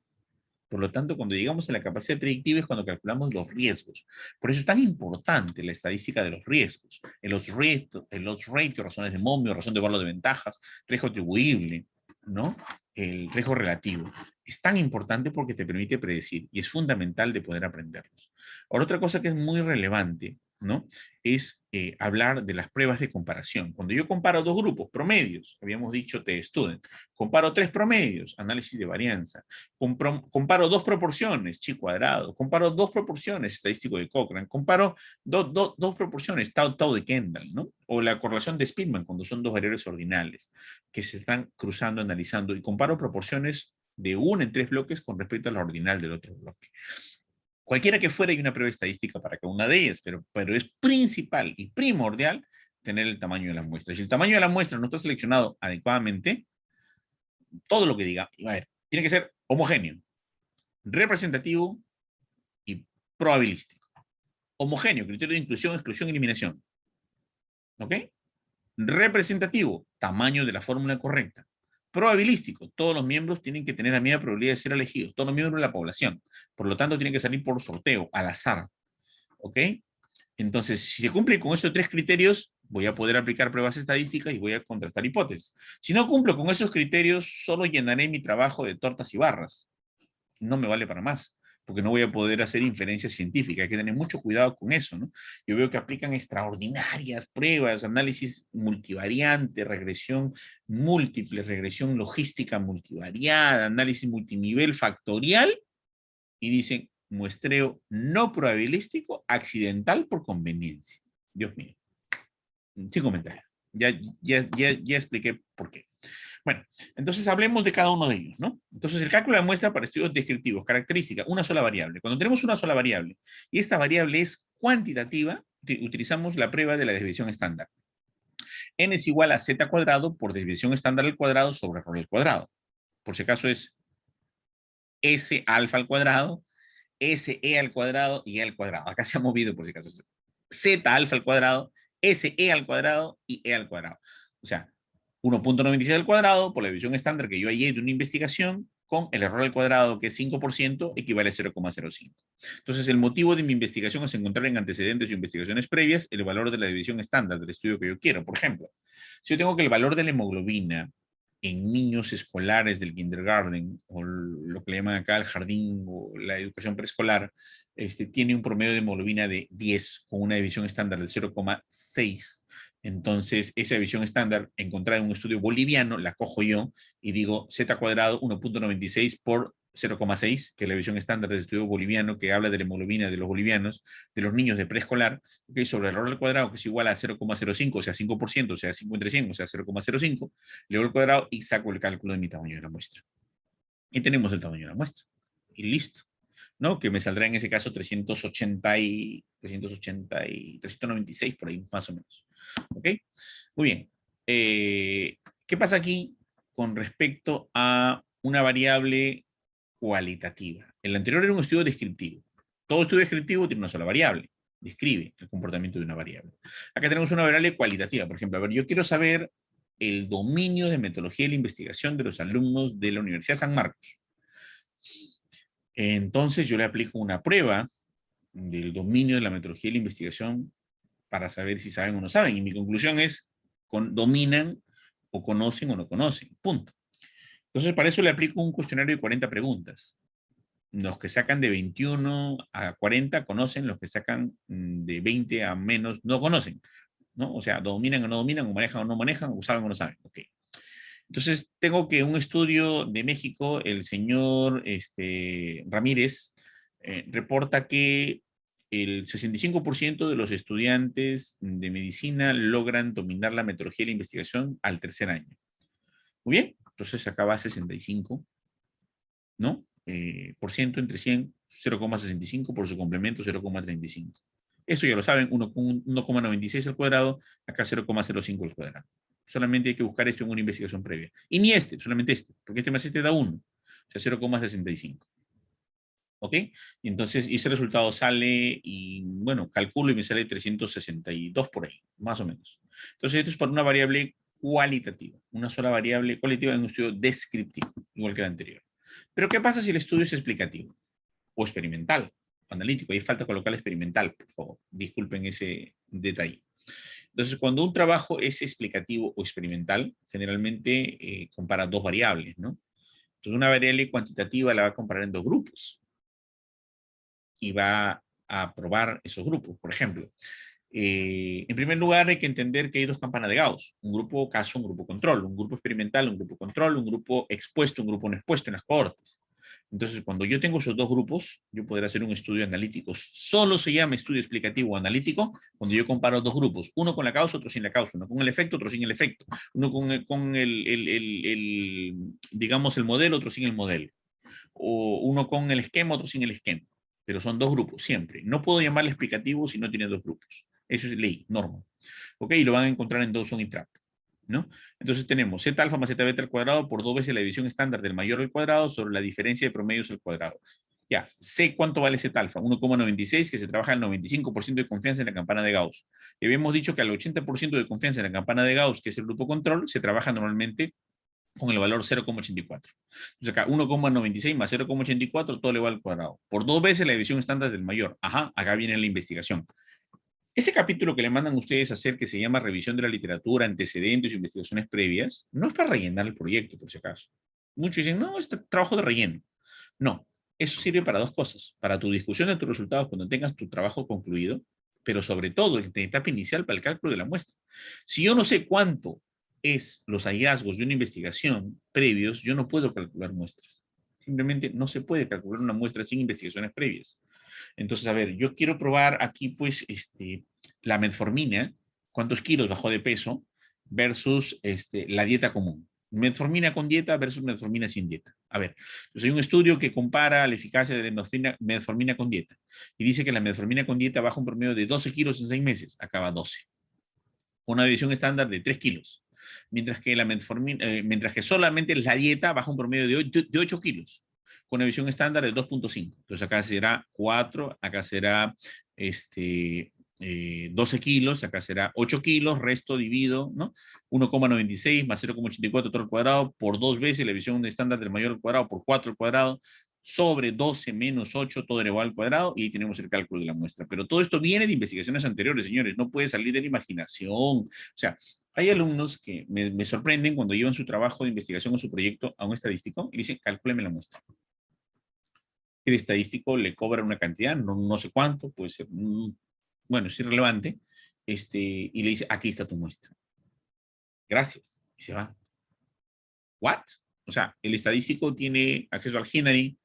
Por lo tanto, cuando llegamos a la capacidad predictiva es cuando calculamos los riesgos. Por eso es tan importante la estadística de los riesgos. El odds ratio, razones de momio, razón de valor de ventajas, riesgo atribuible, ¿no? El riesgo relativo. Es tan importante porque te permite predecir y es fundamental de poder aprenderlos. Ahora, otra cosa que es muy relevante, ¿no? Es hablar de las pruebas de comparación. Cuando yo comparo dos grupos, promedios, habíamos dicho T-Student, comparo tres promedios, análisis de varianza, comparo dos proporciones, chi cuadrado, comparo dos proporciones, estadístico de Cochrane, comparo dos proporciones, tau de Kendall, ¿no? O la correlación de Spearman, cuando son dos variables ordinales que se están cruzando, analizando, y comparo proporciones de una en tres bloques con respecto a la ordinal del otro bloque. Cualquiera que fuera, hay una prueba estadística para cada una de ellas, pero es principal y primordial tener el tamaño de la muestra. Si el tamaño de la muestra no está seleccionado adecuadamente, todo lo que diga, a ver, tiene que ser homogéneo, representativo y probabilístico. Homogéneo, criterio de inclusión, exclusión, eliminación. ¿Ok? Representativo, tamaño de la fórmula correcta. Probabilístico, todos los miembros tienen que tener la misma probabilidad de ser elegidos, todos los miembros de la población. Por lo tanto, tienen que salir por sorteo, al azar. ¿Ok? Entonces, si se cumple con estos tres criterios, voy a poder aplicar pruebas estadísticas y voy a contrastar hipótesis. Si no cumplo con esos criterios, solo llenaré mi trabajo de tortas y barras. No me vale para más, porque no voy a poder hacer inferencia científica. Hay que tener mucho cuidado con eso, ¿no? Yo veo que aplican extraordinarias pruebas, análisis multivariante, regresión múltiple, regresión logística multivariada, análisis multinivel factorial, y dicen muestreo no probabilístico, accidental por conveniencia. Dios mío. Sin comentario. Ya expliqué por qué. Bueno, entonces hablemos de cada uno de ellos, ¿no? Entonces el cálculo de muestra para estudios descriptivos, característica, una sola variable. Cuando tenemos una sola variable y esta variable es cuantitativa, utilizamos la prueba de la desviación estándar. N es igual a z cuadrado por desviación estándar al cuadrado sobre error al cuadrado. Por si acaso es S alfa al cuadrado, SE al cuadrado y E al cuadrado. Acá se ha movido por si acaso. Z alfa al cuadrado, SE al cuadrado y E al cuadrado. O sea, 1.96 al cuadrado por la división estándar que yo hallé de una investigación con el error al cuadrado, que es 5%, equivale a 0,05. Entonces, el motivo de mi investigación es encontrar en antecedentes o investigaciones previas el valor de la división estándar del estudio que yo quiero. Por ejemplo, si yo tengo que el valor de la hemoglobina en niños escolares del kindergarten, o lo que le llaman acá el jardín o la educación preescolar, tiene un promedio de hemoglobina de 10 con una división estándar de 0,6. Entonces, esa división estándar encontrada en un estudio boliviano, la cojo yo y digo z cuadrado 1.96 por 0,6, que es la división estándar del estudio boliviano que habla de la hemoglobina de los bolivianos, de los niños de preescolar, okay, sobre el error al cuadrado, que es igual a 0,05, o sea, 5%, o sea, 5 entre 100, o sea, 0,05, le doy al cuadrado y saco el cálculo de mi tamaño de la muestra. Y tenemos el tamaño de la muestra. Y listo. ¿No? Que me saldrá en ese caso 396, por ahí, más o menos. ¿Ok? Muy bien. ¿Qué pasa aquí con respecto a una variable cualitativa? El anterior era un estudio descriptivo. Todo estudio descriptivo tiene una sola variable. Describe el comportamiento de una variable. Acá tenemos una variable cualitativa. Por ejemplo, a ver, yo quiero saber el dominio de metodología de la investigación de los alumnos de la Universidad San Marcos. Entonces yo le aplico una prueba del dominio de la metodología de la investigación para saber si saben o no saben. Y mi conclusión es, dominan o conocen o no conocen. Punto. Entonces para eso le aplico un cuestionario de 40 preguntas. Los que sacan de 21 a 40 conocen, los que sacan de 20 a menos no conocen, ¿no? O sea, dominan o no dominan, o manejan o no manejan, o saben o no saben. Ok. Entonces, tengo que un estudio de México, el señor Ramírez, reporta que el 65% de los estudiantes de medicina logran dominar la metodología de la investigación al tercer año. Muy bien, entonces acá va 65, ¿no? Por ciento entre 100, 0,65, por su complemento 0,35. Esto ya lo saben, 1,96 al cuadrado, acá 0,05 al cuadrado. Solamente hay que buscar esto en una investigación previa. Y ni solamente este, porque este más este da 1, o sea, 0,65. ¿Ok? Y entonces ese resultado sale y, bueno, calculo y me sale 362 por ahí, más o menos. Entonces esto es para una variable cualitativa, una sola variable cualitativa en un estudio descriptivo, igual que el anterior. Pero ¿qué pasa si el estudio es explicativo? O experimental, o analítico. Ahí falta colocar experimental, por favor. Disculpen ese detalle. Entonces, cuando un trabajo es explicativo o experimental, generalmente compara dos variables, ¿no? Entonces, una variable cuantitativa la va a comparar en dos grupos y va a probar esos grupos. Por ejemplo, en primer lugar, hay que entender que hay dos campanas de Gauss, un grupo caso, un grupo control, un grupo experimental, un grupo control, un grupo expuesto, un grupo no expuesto en las cohortes. Entonces, cuando yo tengo esos dos grupos, yo podré hacer un estudio analítico. Solo se llama estudio explicativo o analítico cuando yo comparo dos grupos, uno con la causa, otro sin la causa, uno con el efecto, otro sin el efecto, uno con digamos, el modelo, otro sin el modelo, o uno con el esquema, otro sin el esquema. Pero son dos grupos, siempre. No puedo llamarle explicativo si no tiene dos grupos. Eso es ley, norma. ¿Ok? Y lo van a encontrar en Dawson y Trap, ¿no? Entonces tenemos z alfa más z beta al cuadrado por 2 veces la división estándar del mayor al cuadrado sobre la diferencia de promedios al cuadrado. Ya, sé cuánto vale z alfa, 1,96, que se trabaja al 95% de confianza en la campana de Gauss. Y habíamos dicho que al 80% de confianza en la campana de Gauss, que es el grupo control, se trabaja normalmente con el valor 0,84. Entonces acá 1,96 más 0,84, todo le va al cuadrado. Por 2 veces la división estándar del mayor. Ajá, acá viene la investigación. Ese capítulo que le mandan ustedes a hacer, que se llama revisión de la literatura, antecedentes y investigaciones previas, no es para rellenar el proyecto, por si acaso. Muchos dicen, no, es trabajo de relleno. No, eso sirve para dos cosas. Para tu discusión de tus resultados cuando tengas tu trabajo concluido, pero sobre todo en etapa inicial para el cálculo de la muestra. Si yo no sé cuánto es los hallazgos de una investigación previos, yo no puedo calcular muestras. Simplemente no se puede calcular una muestra sin investigaciones previas. Entonces, a ver, yo quiero probar aquí, pues, la metformina, cuántos kilos bajó de peso, versus la dieta común. Metformina con dieta versus metformina sin dieta. A ver, pues hay un estudio que compara la eficacia de la metformina con dieta y dice que la metformina con dieta baja un promedio de 12 kilos en 6 meses, acaba 12. Una división estándar de 3 kilos. Mientras que, mientras que solamente la dieta baja un promedio de 8 kilos, con una división estándar de 2,5. Entonces acá será 4, acá será 12 kilos, acá será 8 kilos, resto dividido, ¿no? 1,96 más 0,84 todo al cuadrado por 2 veces la división estándar del mayor al cuadrado por 4 al cuadrado, sobre 12 menos 8, todo elevado al cuadrado, y ahí tenemos el cálculo de la muestra. Pero todo esto viene de investigaciones anteriores, señores, no puede salir de la imaginación. O sea, hay alumnos que me sorprenden cuando llevan su trabajo de investigación o su proyecto a un estadístico y dicen, cálculeme la muestra. El estadístico le cobra una cantidad, no sé cuánto, puede ser, bueno, es irrelevante, y le dice, aquí está tu muestra. Gracias. Y se va. ¿What? O sea, el estadístico tiene acceso al Henry,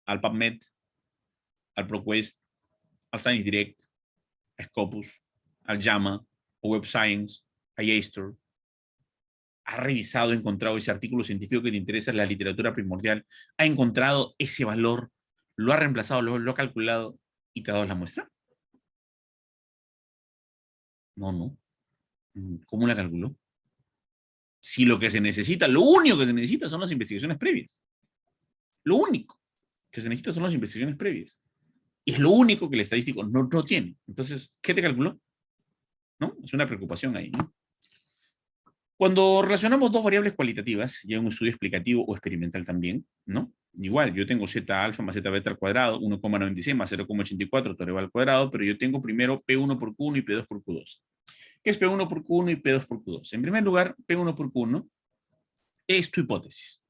al PubMed, al ProQuest, al Science Direct, a Scopus, al JAMA, a Web Science, a JSTOR. Ha revisado, encontrado ese artículo científico que le interesa, la literatura primordial, ha encontrado ese valor, lo ha reemplazado, lo ha calculado y te ha dado la muestra. No. ¿Cómo la calculó? Si lo que se necesita, lo único que se necesita son las investigaciones previas. Lo único que se necesita son las investigaciones previas. Y es lo único que el estadístico no tiene. Entonces, ¿qué te calculó? ¿No? Es una preocupación ahí, ¿no? Cuando relacionamos dos variables cualitativas, ya en un estudio explicativo o experimental también, ¿no? Igual, yo tengo z alfa más z beta al cuadrado, 1,96 más 0,84 todo elevado al cuadrado, pero yo tengo primero P1 por Q1 y P2 por Q2. ¿Qué es P1 por Q1 y P2 por Q2? En primer lugar, P1 por Q1 es tu hipótesis.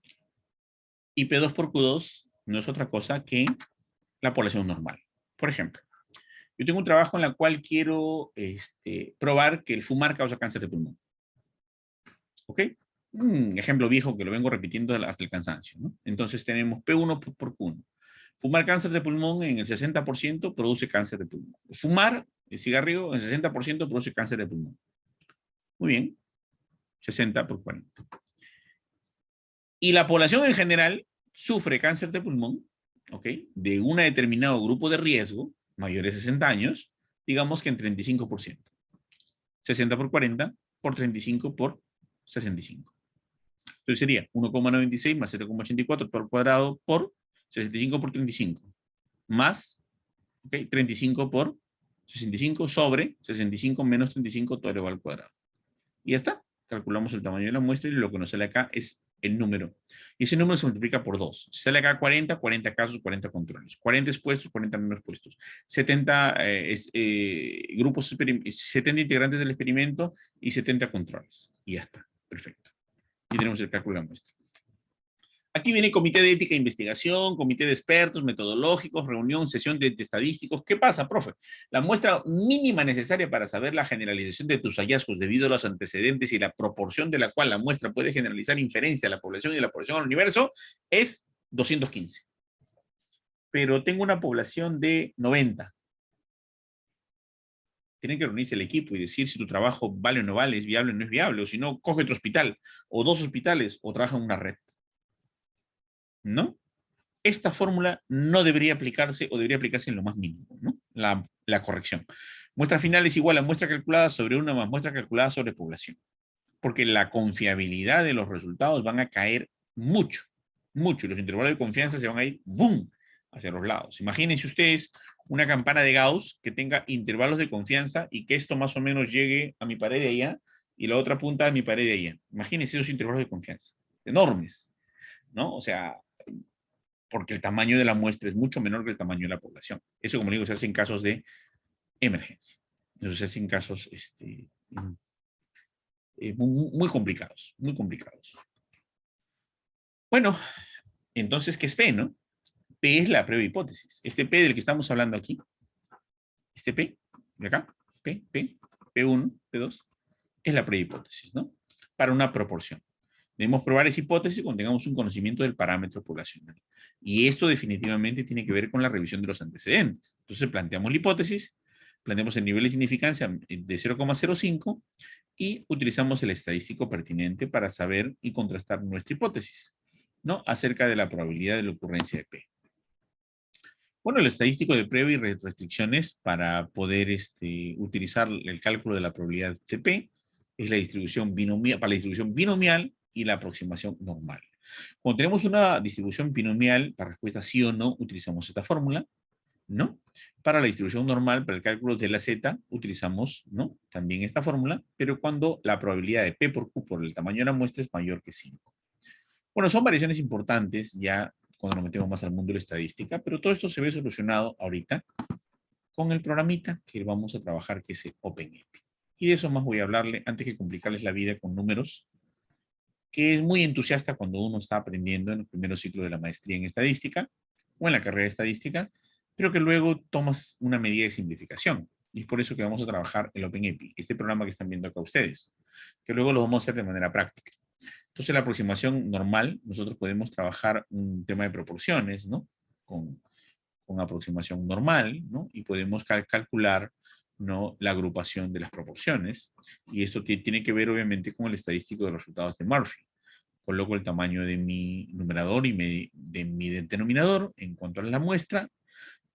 Y P2 por Q2 no es otra cosa que la población normal. Por ejemplo, yo tengo un trabajo en el cual quiero probar que el fumar causa cáncer de pulmón. ¿Ok? Un ejemplo viejo que lo vengo repitiendo hasta el cansancio, ¿no? Entonces tenemos P1 por Q1. Fumar cáncer de pulmón en el 60% produce cáncer de pulmón. Fumar el cigarrillo en el 60% produce cáncer de pulmón. Muy bien. 60 por 40. Y la población en general sufre cáncer de pulmón, ¿ok? De un determinado grupo de riesgo, mayores de 60 años, digamos que en 35%. 60 por 40 por 35 por 65. Entonces sería 1,96 más 0,84 por cuadrado por 65 por 35. Más, ¿ok? 35 por 65 sobre 65 menos 35 todo elevado al cuadrado. Y ya está. Calculamos el tamaño de la muestra y lo que nos sale acá es el número. Y ese número se multiplica por 2. Si sale acá 40, 40 casos, 40 controles. 40 expuestos, 40 menos expuestos. 70 grupos, 70 integrantes del experimento y 70 controles. Y ya está. Perfecto. Y tenemos el cálculo de la muestra. Aquí viene comité de ética e investigación, comité de expertos, metodológicos, reunión, sesión de estadísticos. ¿Qué pasa, profe? La muestra mínima necesaria para saber la generalización de tus hallazgos debido a los antecedentes y la proporción de la cual la muestra puede generalizar inferencia a la población y la población al universo es 215. Pero tengo una población de 90. Tienen que reunirse el equipo y decir si tu trabajo vale o no vale, es viable o no es viable, o si no, coge otro hospital, o 2 hospitales, o trabaja en una red. ¿No? Esta fórmula no debería aplicarse o debería aplicarse en lo más mínimo, ¿no? La corrección. Muestra final es igual a muestra calculada sobre una más muestra calculada sobre población. Porque la confiabilidad de los resultados van a caer mucho, mucho. Los intervalos de confianza se van a ir, ¡boom!, hacia los lados. Imagínense ustedes una campana de Gauss que tenga intervalos de confianza y que esto más o menos llegue a mi pared de allá y la otra punta a mi pared de allá. Imagínense esos intervalos de confianza. Enormes, ¿no? O sea, porque el tamaño de la muestra es mucho menor que el tamaño de la población. Eso, como digo, se hace en casos de emergencia. Eso se hace en casos muy complicados, muy complicados. Bueno, entonces, ¿qué es P, no? P es la prueba de hipótesis. Este P del que estamos hablando aquí, este P, de acá, P1, P2, es la prueba de hipótesis, ¿no? Para una proporción. Debemos probar esa hipótesis cuando tengamos un conocimiento del parámetro poblacional. Y esto definitivamente tiene que ver con la revisión de los antecedentes. Entonces planteamos la hipótesis, planteamos el nivel de significancia de 0,05 y utilizamos el estadístico pertinente para saber y contrastar nuestra hipótesis, ¿no? Acerca de la probabilidad de la ocurrencia de P. Bueno, el estadístico de prueba y restricciones para poder utilizar el cálculo de la probabilidad de P es la distribución binomial, para la distribución binomial y la aproximación normal. Cuando tenemos una distribución binomial, para respuesta sí o no, utilizamos esta fórmula, ¿no? Para la distribución normal, para el cálculo de la z, utilizamos, ¿no?, también esta fórmula, pero cuando la probabilidad de P por Q por el tamaño de la muestra es mayor que 5. Bueno, son variaciones importantes ya cuando nos metemos más al mundo de la estadística, pero todo esto se ve solucionado ahorita con el programita que vamos a trabajar, que es el OpenEpi. Y de eso más voy a hablarle antes que complicarles la vida con números, que es muy entusiasta cuando uno está aprendiendo en el primer ciclo de la maestría en estadística o en la carrera de estadística, pero que luego tomas una medida de simplificación. Y es por eso que vamos a trabajar el OpenEpi, este programa que están viendo acá ustedes, que luego lo vamos a hacer de manera práctica. Entonces, la aproximación normal, nosotros podemos trabajar un tema de proporciones, ¿no? Con aproximación normal, ¿no? Y podemos calcular, ¿no?, la agrupación de las proporciones. Y esto tiene que ver, obviamente, con el estadístico de los resultados de Murphy. Coloco el tamaño de mi numerador y de mi denominador en cuanto a la muestra,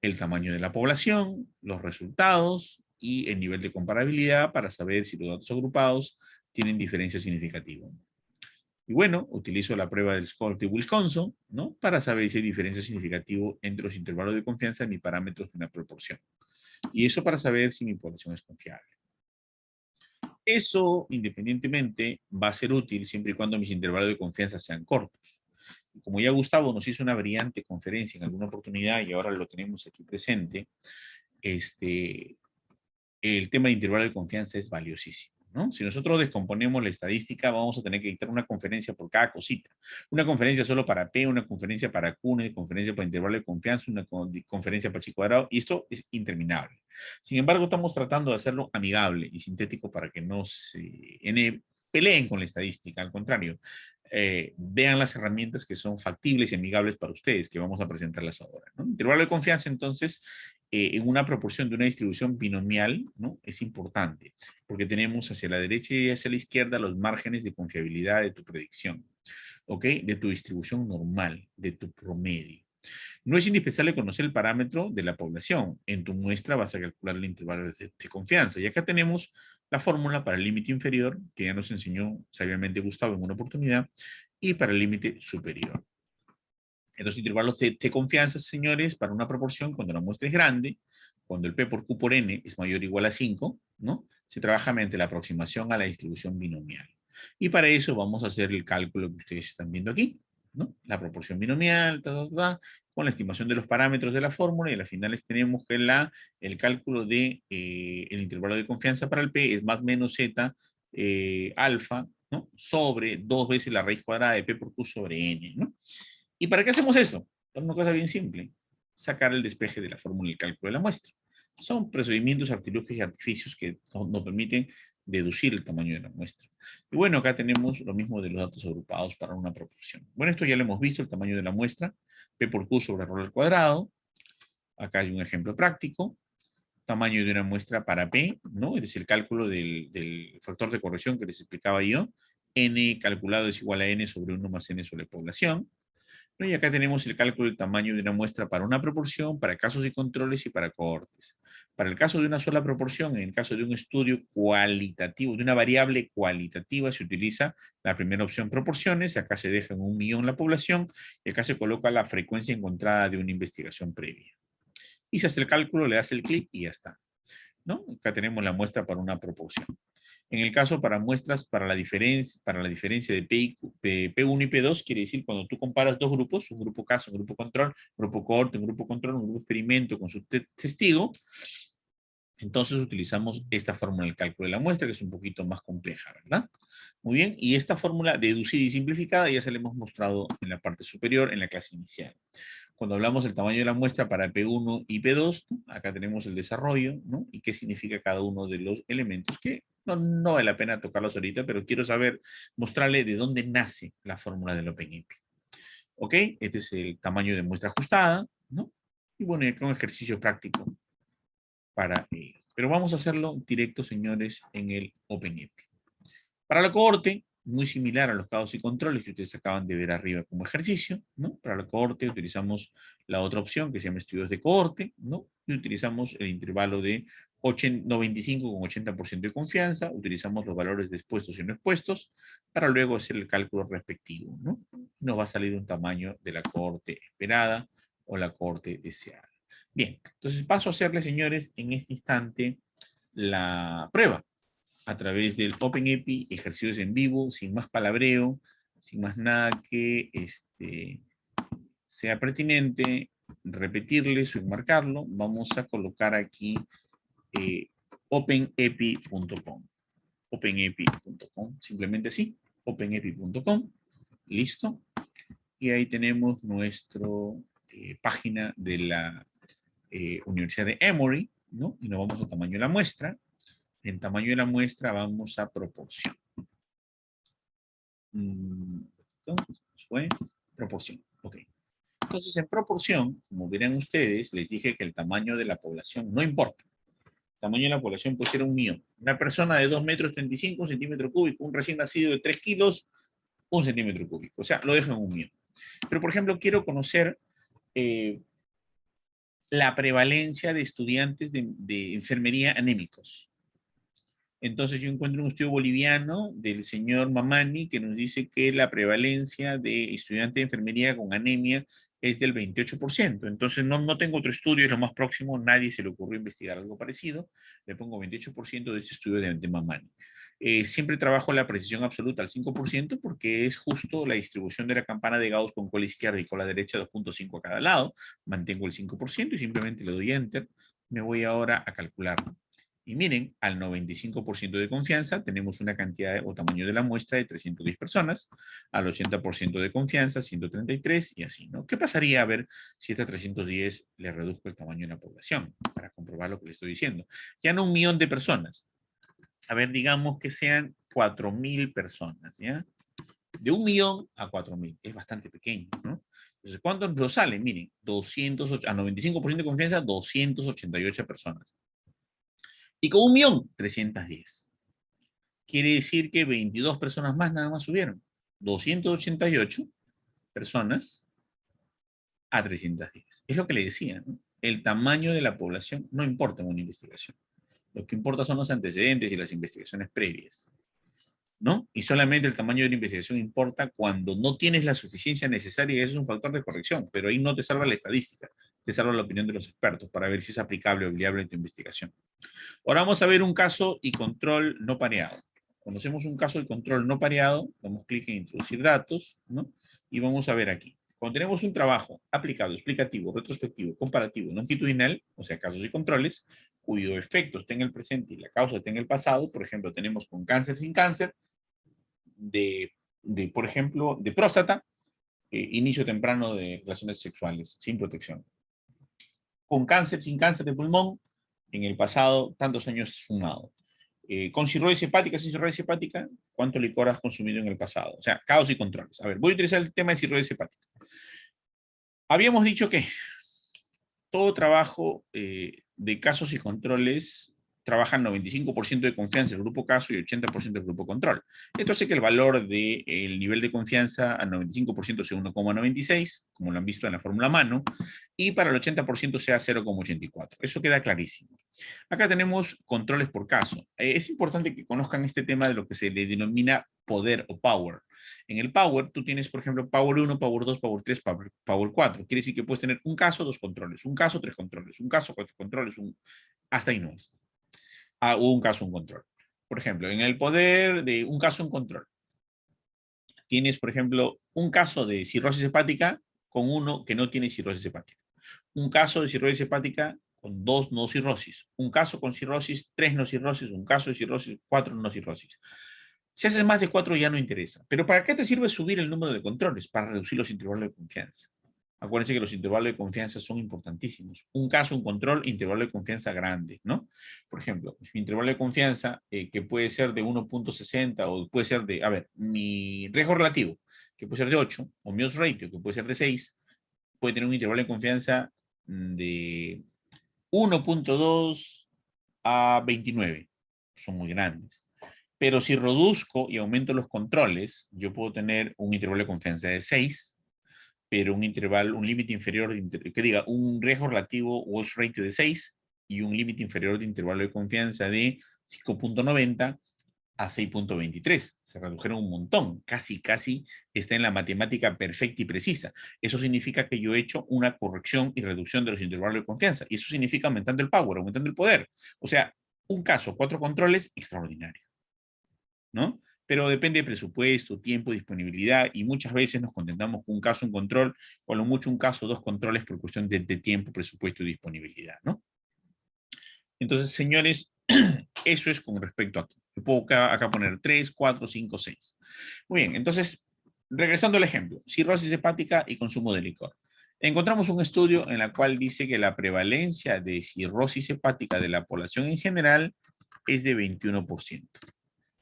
el tamaño de la población, los resultados y el nivel de comparabilidad para saber si los datos agrupados tienen diferencia significativa. Y bueno, utilizo la prueba del score de Wilkinson, ¿no?, para saber si hay diferencia significativa entre los intervalos de confianza y mis parámetros de una proporción. Y eso para saber si mi población es confiable. Eso, independientemente, va a ser útil siempre y cuando mis intervalos de confianza sean cortos. Y como ya Gustavo nos hizo una brillante conferencia en alguna oportunidad y ahora lo tenemos aquí presente, el tema de intervalo de confianza es valiosísimo, ¿no? Si nosotros descomponemos la estadística, vamos a tener que dictar una conferencia por cada cosita. Una conferencia solo para P, una conferencia para Q, una conferencia para intervalo de confianza, una conferencia para chi cuadrado, y esto es interminable. Sin embargo, estamos tratando de hacerlo amigable y sintético para que no se peleen con la estadística. Al contrario, vean las herramientas que son factibles y amigables para ustedes, que vamos a presentarlas ahora, ¿no? Intervalo de confianza, entonces, en una proporción de una distribución binomial, ¿no? Es importante, porque tenemos hacia la derecha y hacia la izquierda los márgenes de confiabilidad de tu predicción, ¿ok? De tu distribución normal, de tu promedio. No es indispensable conocer el parámetro de la población. En tu muestra vas a calcular el intervalo de confianza. Y acá tenemos la fórmula para el límite inferior, que ya nos enseñó sabiamente Gustavo en una oportunidad, y para el límite superior. Entonces, intervalos de confianza, señores, para una proporción, cuando la muestra es grande, cuando el P por Q por N es mayor o igual a 5, ¿no? Se trabaja mediante la aproximación a la distribución binomial. Y para eso vamos a hacer el cálculo que ustedes están viendo aquí, ¿no? La proporción binomial, con la estimación de los parámetros de la fórmula, y a las finales tenemos que el cálculo de el intervalo de confianza para el P es más menos Z alfa, ¿no? Sobre 2 veces la raíz cuadrada de P por Q sobre N, ¿no? ¿Y para qué hacemos eso? Para una cosa bien simple, sacar el despeje de la fórmula y el cálculo de la muestra. Son procedimientos, artilugios y artificios que nos permiten deducir el tamaño de la muestra. Y bueno, acá tenemos lo mismo de los datos agrupados para una proporción. Bueno, esto ya lo hemos visto, el tamaño de la muestra, P por Q sobre R al cuadrado. Acá hay un ejemplo práctico. Tamaño de una muestra para P, ¿no? Es decir, el cálculo del factor de corrección que les explicaba yo. N calculado es igual a N sobre 1 más N sobre población. Y acá tenemos el cálculo del tamaño de una muestra para una proporción, para casos y controles y para cohortes. Para el caso de una sola proporción, en el caso de un estudio cualitativo, de una variable cualitativa, se utiliza la primera opción proporciones, acá se deja en 1.000.000 la población, y acá se coloca la frecuencia encontrada de una investigación previa. Y se hace el cálculo, le hace el clic y ya está, ¿no? Acá tenemos la muestra para una proporción. En el caso para muestras para la diferencia de P1 y P2, quiere decir cuando tú comparas dos grupos, un grupo caso, un grupo control, un grupo cohorte, un grupo control, un grupo experimento con su testigo, entonces utilizamos esta fórmula del cálculo de la muestra, que es un poquito más compleja, ¿verdad? Muy bien, y esta fórmula deducida y simplificada ya se la hemos mostrado en la parte superior, en la clase inicial. Cuando hablamos del tamaño de la muestra para P1 y P2, ¿no? Acá tenemos el desarrollo, ¿no? Y qué significa cada uno de los elementos, que no vale la pena tocarlos ahorita, pero quiero mostrarle de dónde nace la fórmula del OpenEpi. ¿Ok? Este es el tamaño de muestra ajustada, ¿no? Y bueno, y acá un ejercicio práctico para ello. Pero vamos a hacerlo directo, señores, en el OpenEpi. Para la cohorte, muy similar a los casos y controles que ustedes acaban de ver arriba como ejercicio, ¿no? Para la cohorte utilizamos la otra opción que se llama estudios de cohorte, ¿no? Y utilizamos el intervalo de 95 con 80% de confianza, utilizamos los valores de expuestos y no expuestos, para luego hacer el cálculo respectivo, ¿no? Nos va a salir un tamaño de la cohorte esperada o la cohorte deseada. Bien, entonces paso a hacerle, señores, en este instante la prueba a través del OpenEpi, ejercicios en vivo, sin más palabreo, sin más nada que sea pertinente, repetirles o enmarcarlo. Vamos a colocar aquí openepi.com. Openepi.com, simplemente así, openepi.com, listo. Y ahí tenemos nuestra página de la Universidad de Emory, ¿no? Y nos vamos a tamaño de la muestra. En tamaño de la muestra vamos a proporción. Fue proporción. Ok. Entonces, en proporción, como verán ustedes, les dije que el tamaño de la población no importa. El tamaño de la población puede ser 1.000.000. Una persona de 2 metros 35, un centímetro cúbico, un recién nacido de 3 kilos, 1 centímetro cúbico. O sea, lo dejo en 1.000.000. Pero, por ejemplo, quiero conocer la prevalencia de estudiantes de enfermería anémicos. Entonces yo encuentro un estudio boliviano del señor Mamani que nos dice que la prevalencia de estudiantes de enfermería con anemia es del 28%. Entonces no tengo otro estudio, es lo más próximo, nadie se le ocurrió investigar algo parecido. Le pongo 28% de este estudio de Mamani. Siempre trabajo la precisión absoluta al 5% porque es justo la distribución de la campana de Gauss con cola izquierda y cola derecha 2.5 a cada lado. Mantengo el 5% y simplemente le doy Enter. Me voy ahora a calcular. Y miren, al 95% de confianza tenemos una cantidad o tamaño de la muestra de 310 personas, al 80% de confianza 133 y así, ¿no? ¿Qué pasaría a ver si esta 310 le reduzco el tamaño de la población? Para comprobar lo que le estoy diciendo. Ya no 1.000.000 de personas. A ver, digamos que sean 4.000 personas, ¿ya? De 1.000.000 a 4.000. Es bastante pequeño, ¿no? Entonces, ¿cuánto nos sale? Miren, 208, a 95% de confianza, 288 personas. Y con 1.000.000, 310. Quiere decir que 22 personas más nada más subieron. 288 personas a 310. Es lo que le decía, ¿no? El tamaño de la población no importa en una investigación. Lo que importa son los antecedentes y las investigaciones previas, ¿no? Y solamente el tamaño de la investigación importa cuando no tienes la suficiencia necesaria y eso es un factor de corrección, pero ahí no te salva la estadística, te salva la opinión de los expertos para ver si es aplicable o viable en tu investigación. Ahora vamos a ver un caso y control no pareado. Conocemos un caso y control no pareado, damos clic en introducir datos, ¿no? Y vamos a ver aquí. Cuando tenemos un trabajo aplicado, explicativo, retrospectivo, comparativo, longitudinal, o sea, casos y controles, cuyo efecto está en el presente y la causa está en el pasado, por ejemplo, tenemos con cáncer sin cáncer, por ejemplo, de próstata, inicio temprano de relaciones sexuales sin protección. Con cáncer sin cáncer de pulmón, en el pasado, tantos años fumado. Con cirrosis hepática, sin cirrosis hepática, ¿cuánto licor has consumido en el pasado? O sea, casos y controles. A ver, voy a utilizar el tema de cirrosis hepática. Habíamos dicho que todo trabajo de casos y controles trabaja 95% de confianza el grupo caso y 80% del grupo control. Esto hace que el valor del nivel de confianza al 95% sea 1,96, como lo han visto en la fórmula a mano, y para el 80% sea 0,84. Eso queda clarísimo. Acá tenemos controles por caso. Es importante que conozcan este tema de lo que se le denomina poder o power. En el Power, tú tienes, por ejemplo, Power 1, Power 2, Power 3, Power 4. Quiere decir que puedes tener un caso, 2 controles, un caso, 3 controles, un caso, 4 controles, hasta ahí no es. Un caso, un control. Por ejemplo, en el poder de un caso, un control. Tienes, por ejemplo, un caso de cirrosis hepática con uno que no tiene cirrosis hepática. Un caso de cirrosis hepática con 2 no cirrosis. Un caso con cirrosis, 3 no cirrosis. Un caso de cirrosis, 4 no cirrosis. Si haces más de 4 ya no interesa. Pero ¿para qué te sirve subir el número de controles? Para reducir los intervalos de confianza. Acuérdense que los intervalos de confianza son importantísimos. Un caso, un control, intervalo de confianza grande, ¿no? Por ejemplo, un intervalo de confianza que puede ser de 1.60 o puede ser de, a ver, mi riesgo relativo, que puede ser de 8, o mi odds ratio, que puede ser de 6, puede tener un intervalo de confianza de 1.2 a 29. Son muy grandes. Pero si reduzco y aumento los controles, yo puedo tener un intervalo de confianza de 6, pero un intervalo, un límite inferior, que diga, un riesgo relativo o odds ratio de 6 y un límite inferior de intervalo de confianza de 5.90 a 6.23. Se redujeron un montón. Casi está en la matemática perfecta y precisa. Eso significa que yo he hecho una corrección y reducción de los intervalos de confianza. Y eso significa aumentando el power, aumentando el poder. O sea, un caso, 4 controles, extraordinario, ¿no? Pero depende de presupuesto, tiempo, disponibilidad, y muchas veces nos contentamos con un caso, un control, o a lo mucho un caso, 2 controles por cuestión de tiempo, presupuesto y disponibilidad, ¿no? Entonces, señores, eso es con respecto a aquí. Yo puedo acá poner 3, 4, 5, 6. Muy bien, entonces, regresando al ejemplo, cirrosis hepática y consumo de licor. Encontramos un estudio en el cual dice que la prevalencia de cirrosis hepática de la población en general es de 21%.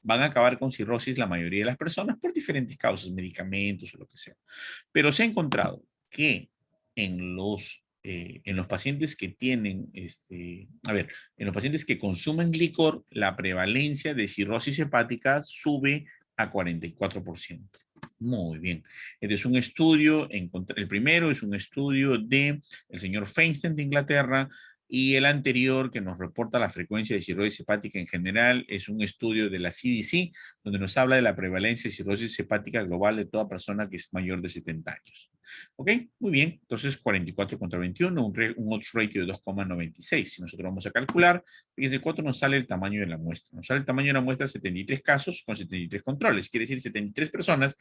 Van a acabar con cirrosis la mayoría de las personas por diferentes causas, medicamentos o lo que sea. Pero se ha encontrado que en los pacientes que tienen, en los pacientes que consumen licor, la prevalencia de cirrosis hepática sube a 44%. Muy bien. Este es un estudio, el primero es un estudio del señor Feinstein de Inglaterra, y el anterior, que nos reporta la frecuencia de cirrosis hepática en general, es un estudio de la CDC, donde nos habla de la prevalencia de cirrosis hepática global de toda persona que es mayor de 70 años. ¿Ok? Muy bien. Entonces, 44 contra 21, un odds ratio de 2,96. Si nosotros vamos a calcular, fíjense cuánto nos sale el tamaño de la muestra. Nos sale el tamaño de la muestra 73 casos con 73 controles. Quiere decir 73 personas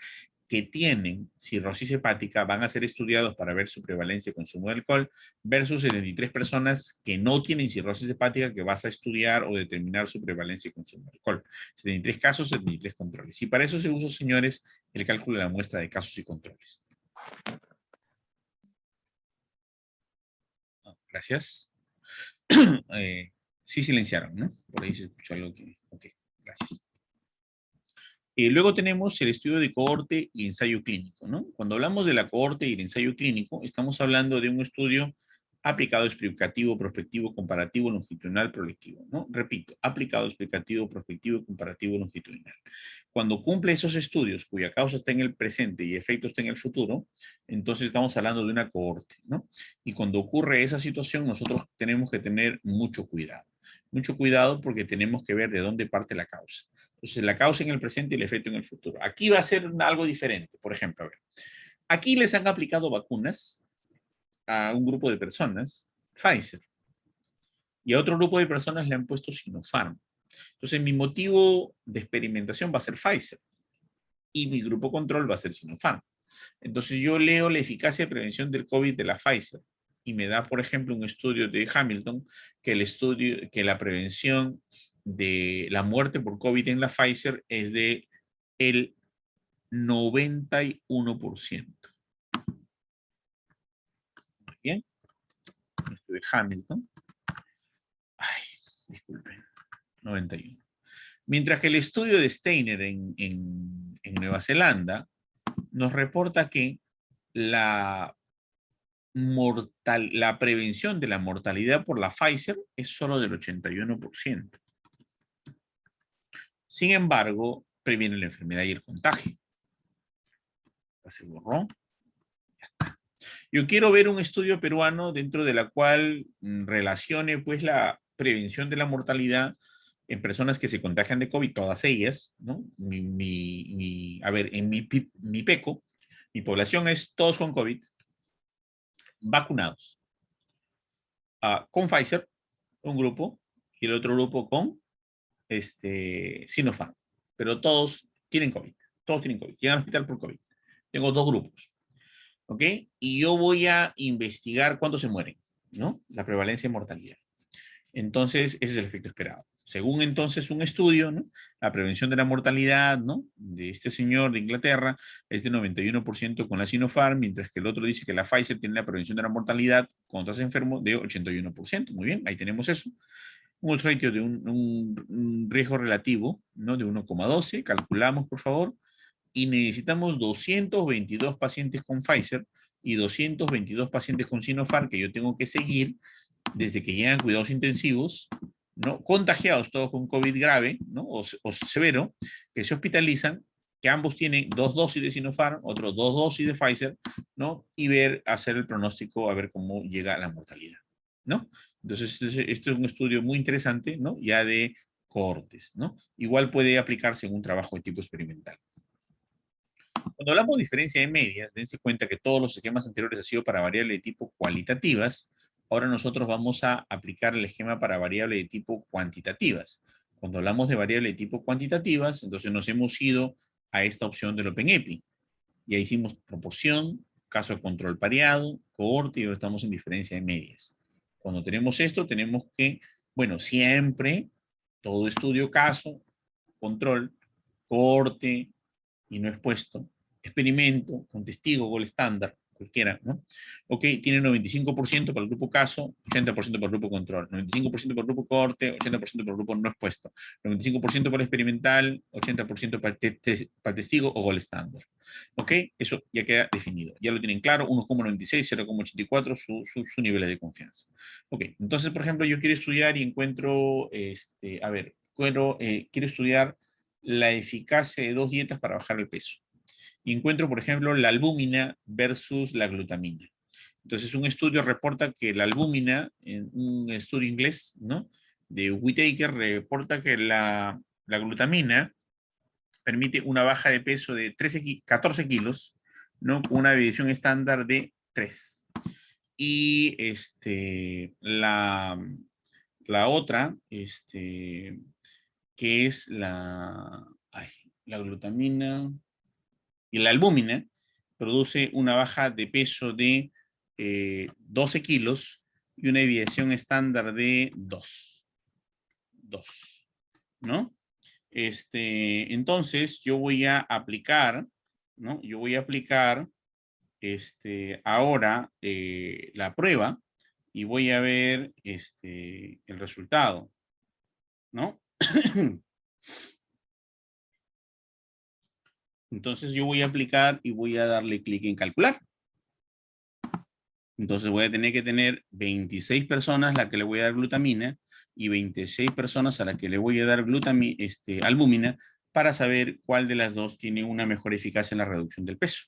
que tienen cirrosis hepática van a ser estudiados para ver su prevalencia de consumo de alcohol versus 73 personas que no tienen cirrosis hepática que vas a estudiar o determinar su prevalencia de consumo de alcohol. 73 casos, 73 controles. Y para eso se usa, señores, el cálculo de la muestra de casos y controles. Gracias. Sí silenciaron, ¿no? Por ahí se escuchó algo que... Ok, gracias. Luego tenemos el estudio de cohorte y ensayo clínico, ¿no? Cuando hablamos de la cohorte y el ensayo clínico, estamos hablando de un estudio aplicado, explicativo, prospectivo, comparativo, longitudinal, proyectivo, ¿no? Repito, aplicado, explicativo, prospectivo, comparativo, longitudinal. Cuando cumple esos estudios cuya causa está en el presente y efecto está en el futuro, entonces estamos hablando de una cohorte, ¿no? Y cuando ocurre esa situación, nosotros tenemos que tener mucho cuidado. Mucho cuidado porque tenemos que ver de dónde parte la causa. Entonces, la causa en el presente y el efecto en el futuro. Aquí va a ser algo diferente. Por ejemplo, a ver, aquí les han aplicado vacunas a un grupo de personas, Pfizer, y a otro grupo de personas le han puesto Sinopharm. Entonces, mi motivo de experimentación va a ser Pfizer y mi grupo control va a ser Sinopharm. Entonces, yo leo la eficacia de prevención del COVID de la Pfizer y me da, por ejemplo, un estudio de Hamilton que la prevención de la muerte por COVID en la Pfizer es de el 91%. Bien, esto de Hamilton. Ay, disculpen, 91. Mientras que el estudio de Steiner en Nueva Zelanda nos reporta que la prevención de la mortalidad por la Pfizer es solo del 81%. Sin embargo, previene la enfermedad y el contagio. Se borró. Ya está. Yo quiero ver un estudio peruano dentro de la cual relacione pues la prevención de la mortalidad en personas que se contagian de COVID, todas ellas, ¿no? A ver, en mi PECO, mi población es todos con COVID, vacunados. Con Pfizer, un grupo, y el otro grupo con Sinopharm. Pero todos tienen COVID. Todos tienen COVID. Llegan al hospital por COVID. Tengo dos grupos. ¿Ok? Y yo voy a investigar cuántos se mueren, ¿no? La prevalencia de mortalidad. Entonces, ese es el efecto esperado. Según entonces un estudio, ¿no? La prevención de la mortalidad, ¿no? De este señor de Inglaterra es de 91% con la Sinopharm, mientras que el otro dice que la Pfizer tiene la prevención de la mortalidad cuando estás enfermo de 81%. Muy bien, ahí tenemos eso. Un odds ratio de un riesgo relativo, ¿no? De 1,12. Calculamos, por favor. Y necesitamos 222 pacientes con Pfizer y 222 pacientes con Sinopharm que yo tengo que seguir desde que llegan cuidados intensivos, ¿no? Contagiados todos con COVID grave, ¿no? O severo, que se hospitalizan, que ambos tienen 2 dosis de Sinopharm, otros 2 dosis de Pfizer, ¿no? Y hacer el pronóstico a ver cómo llega la mortalidad, ¿no? Entonces, esto es un estudio muy interesante, ¿no? Ya de cohortes, ¿no? Igual puede aplicarse en un trabajo de tipo experimental. Cuando hablamos de diferencia de medias, dense cuenta que todos los esquemas anteriores han sido para variables de tipo cualitativas. Ahora nosotros vamos a aplicar el esquema para variables de tipo cuantitativas. Cuando hablamos de variables de tipo cuantitativas, entonces nos hemos ido a esta opción del OpenEpi. Ya hicimos proporción, caso de control pareado, cohorte y ahora estamos en diferencia de medias. Cuando tenemos esto, tenemos que, bueno, siempre todo estudio caso, control, cohorte y no expuesto, experimento con testigo, gol estándar, cualquiera, ¿no? Ok, tiene 95% para el grupo caso, 80% para el grupo control, 95% para el grupo cohorte, 80% para el grupo no expuesto, 95% para el experimental, 80% para el testigo o gol estándar. Ok, eso ya queda definido. Ya lo tienen claro, 1,96, 0,84, su nivel de confianza. Ok, entonces, por ejemplo, yo quiero estudiar y encuentro, quiero estudiar la eficacia de 2 dietas para bajar el peso. Y encuentro, por ejemplo, la albúmina versus la glutamina. Entonces, un estudio reporta que la albúmina, en un estudio inglés, ¿no? De Whitaker, reporta que la glutamina permite una baja de peso de 14 kilos ¿no? Con una desviación estándar de 3. Y la otra, que es la glutamina y la albúmina, produce una baja de peso de 12 kilos y una desviación estándar de 2, ¿no? Entonces, yo voy a aplicar, ¿no? Yo voy a aplicar ahora la prueba y voy a ver el resultado, ¿no? Entonces yo voy a aplicar y voy a darle clic en calcular. Entonces voy a tener que tener 26 personas a las que le voy a dar glutamina y 26 personas a las que le voy a dar albúmina para saber cuál de las dos tiene una mejor eficacia en la reducción del peso.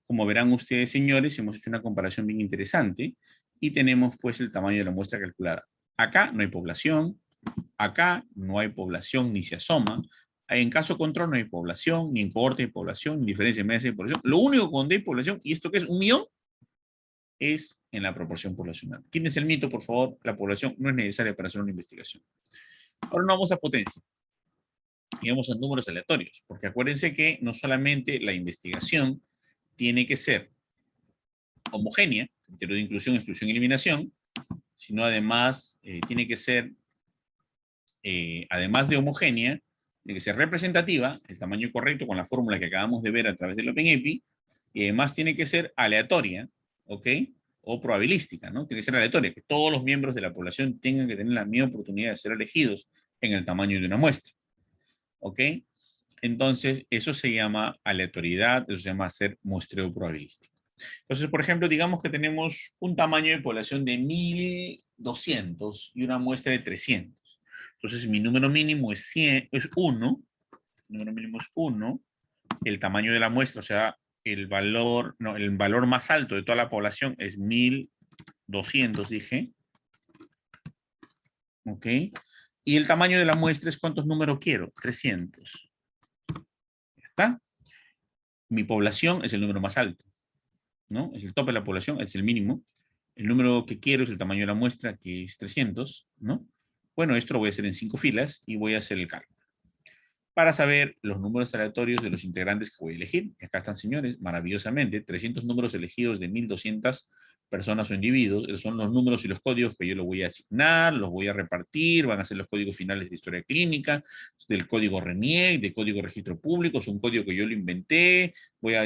Como verán ustedes, señores, hemos hecho una comparación bien interesante y tenemos pues el tamaño de la muestra calculada. Acá no hay población, acá no hay población ni se asoma. En caso control no hay población, ni en cohorte hay población, ni diferencia de media de población. Lo único donde hay población, y esto que es 1.000.000, es en la proporción poblacional. ¿Quién es el mito, por favor? La población no es necesaria para hacer una investigación. Ahora no vamos a potencia. Y vamos a números aleatorios, porque acuérdense que no solamente la investigación tiene que ser homogénea, criterio de inclusión, exclusión y eliminación, sino además tiene que ser, además de homogénea, tiene que ser representativa, el tamaño correcto con la fórmula que acabamos de ver a través del OpenEpi, y además tiene que ser aleatoria, ¿ok? O probabilística, ¿no? Tiene que ser aleatoria, que todos los miembros de la población tengan que tener la misma oportunidad de ser elegidos en el tamaño de una muestra, ¿ok? Entonces, eso se llama aleatoriedad, eso se llama hacer muestreo probabilístico. Entonces, por ejemplo, digamos que tenemos un tamaño de población de 1.200 y una muestra de 300. Entonces, mi número mínimo es 1, el número mínimo es 1, el tamaño de la muestra, o sea, el valor más alto de toda la población es 1.200, dije. ¿Ok? Y el tamaño de la muestra es ¿cuántos números quiero? 300. ¿Ya está? Mi población es el número más alto, ¿no? Es el tope de la población, es el mínimo. El número que quiero es el tamaño de la muestra, que es 300, ¿no? Bueno, esto lo voy a hacer en 5 filas y voy a hacer el cálculo. Para saber los números aleatorios de los integrantes que voy a elegir. Y acá están, señores, maravillosamente, 300 números elegidos de 1.200 personas o individuos. Esos son los números y los códigos que yo los voy a asignar, los voy a repartir, van a ser los códigos finales de historia clínica, del código RENIEC, del código registro público, es un código que yo lo inventé, voy a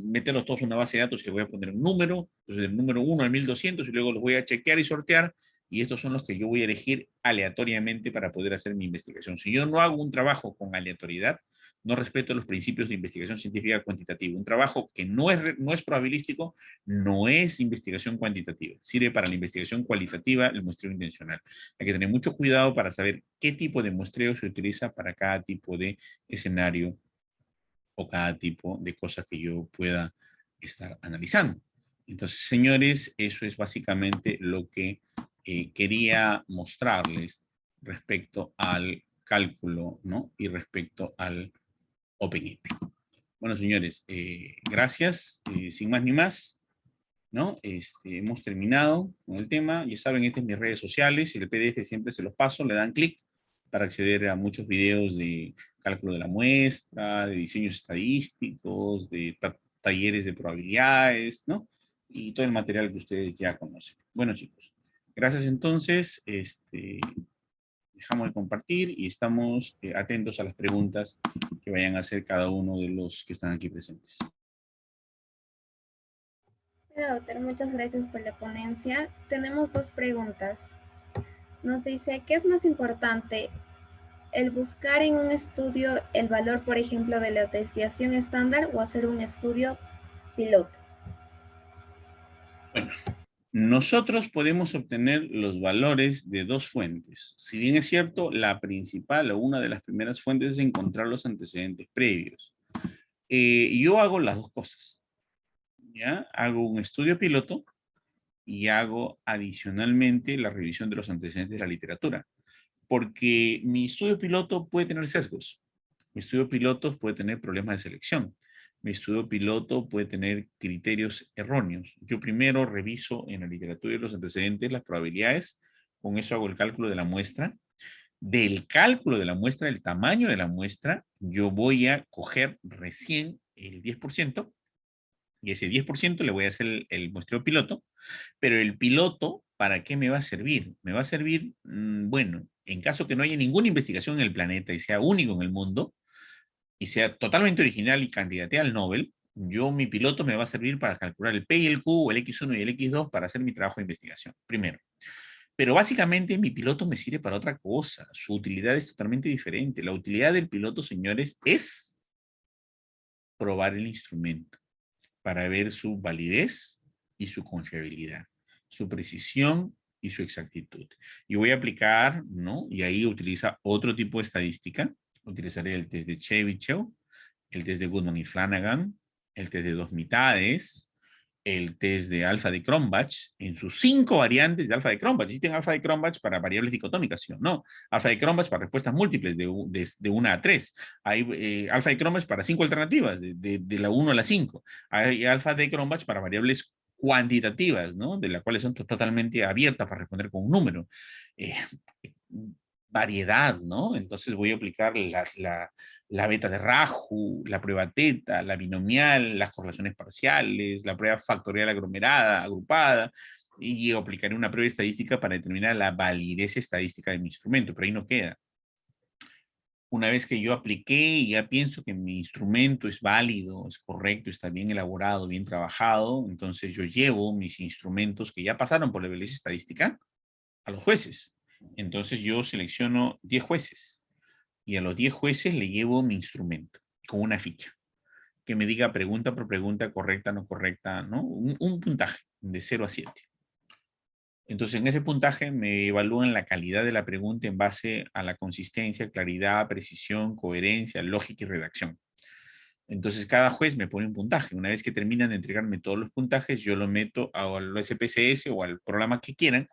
meterlos todos en una base de datos y les voy a poner un número, entonces del número 1 al 1.200 y luego los voy a chequear y sortear, y estos son los que yo voy a elegir aleatoriamente para poder hacer mi investigación. Si yo no hago un trabajo con aleatoriedad, no respeto los principios de investigación científica cuantitativa. Un trabajo que no es probabilístico no es investigación cuantitativa. Sirve para la investigación cualitativa, el muestreo intencional. Hay que tener mucho cuidado para saber qué tipo de muestreo se utiliza para cada tipo de escenario o cada tipo de cosas que yo pueda estar analizando. Entonces, señores, eso es básicamente lo que quería mostrarles respecto al cálculo, ¿no? Y respecto al OpenEpi. Bueno, señores, gracias. Sin más ni más, ¿no? Hemos terminado con el tema. Ya saben, estas son mis redes sociales. El PDF siempre se los paso. Le dan clic para acceder a muchos videos de cálculo de la muestra, de diseños estadísticos, de talleres de probabilidades, ¿no? Y todo el material que ustedes ya conocen. Bueno, chicos, gracias entonces. Dejamos de compartir y estamos atentos a las preguntas que vayan a hacer cada uno de los que están aquí presentes. Doctor, muchas gracias por la ponencia. Tenemos 2 preguntas. Nos dice, ¿qué es más importante? ¿El buscar en un estudio el valor, por ejemplo, de la desviación estándar o hacer un estudio piloto? Bueno, nosotros podemos obtener los valores de 2 fuentes. Si bien es cierto, la principal o una de las primeras fuentes es encontrar los antecedentes previos. Yo hago las 2 cosas. ¿Ya? Hago un estudio piloto y hago adicionalmente la revisión de los antecedentes de la literatura. Porque mi estudio piloto puede tener sesgos. Mi estudio piloto puede tener problemas de selección. mi estudio piloto puede tener criterios erróneos. Yo primero reviso en la literatura y los antecedentes las probabilidades, con eso hago el cálculo de la muestra. Del cálculo de la muestra, del tamaño de la muestra, yo voy a coger recién el 10%, y ese 10% le voy a hacer el muestreo piloto, pero el piloto, ¿para qué me va a servir? Me va a servir, bueno, en caso que no haya ninguna investigación en el planeta y sea único en el mundo, y sea totalmente original y candidate al Nobel, mi piloto me va a servir para calcular el P y el Q, o el X1 y el X2 para hacer mi trabajo de investigación, primero. Pero básicamente mi piloto me sirve para otra cosa. Su utilidad es totalmente diferente. La utilidad del piloto, señores, es probar el instrumento para ver su validez y su confiabilidad, su precisión y su exactitud. Y voy a aplicar, ¿no? Y ahí utiliza otro tipo de estadística. Utilizaré el test de Chebyshev, el test de Goodman y Flanagan, el test de dos mitades, el test de alfa de Cronbach en sus 5 variantes de alfa de Cronbach. Existen alfa de Cronbach para variables dicotómicas, ¿sí o no? Alfa de Cronbach para respuestas múltiples de 1 a 3. Hay alfa de Cronbach para 5 alternativas, de la 1 a la 5. Hay alfa de Cronbach para variables cuantitativas, ¿no? De las cuales son totalmente abiertas para responder con un número. Eh, variedad, ¿no? Entonces voy a aplicar la beta de Raju, la prueba teta, la binomial, las correlaciones parciales, la prueba factorial aglomerada, agrupada, y aplicaré una prueba estadística para determinar la validez estadística de mi instrumento, pero ahí no queda. Una vez que yo apliqué y ya pienso que mi instrumento es válido, es correcto, está bien elaborado, bien trabajado, entonces yo llevo mis instrumentos que ya pasaron por la validez estadística a los jueces. Entonces yo selecciono 10 jueces y a los 10 jueces le llevo mi instrumento con una ficha que me diga pregunta por pregunta, correcta, no correcta, ¿no? Un puntaje de 0 a 7. Entonces en ese puntaje me evalúan la calidad de la pregunta en base a la consistencia, claridad, precisión, coherencia, lógica y redacción. Entonces cada juez me pone un puntaje. Una vez que terminan de entregarme todos los puntajes, yo lo meto al SPSS o al programa que quieran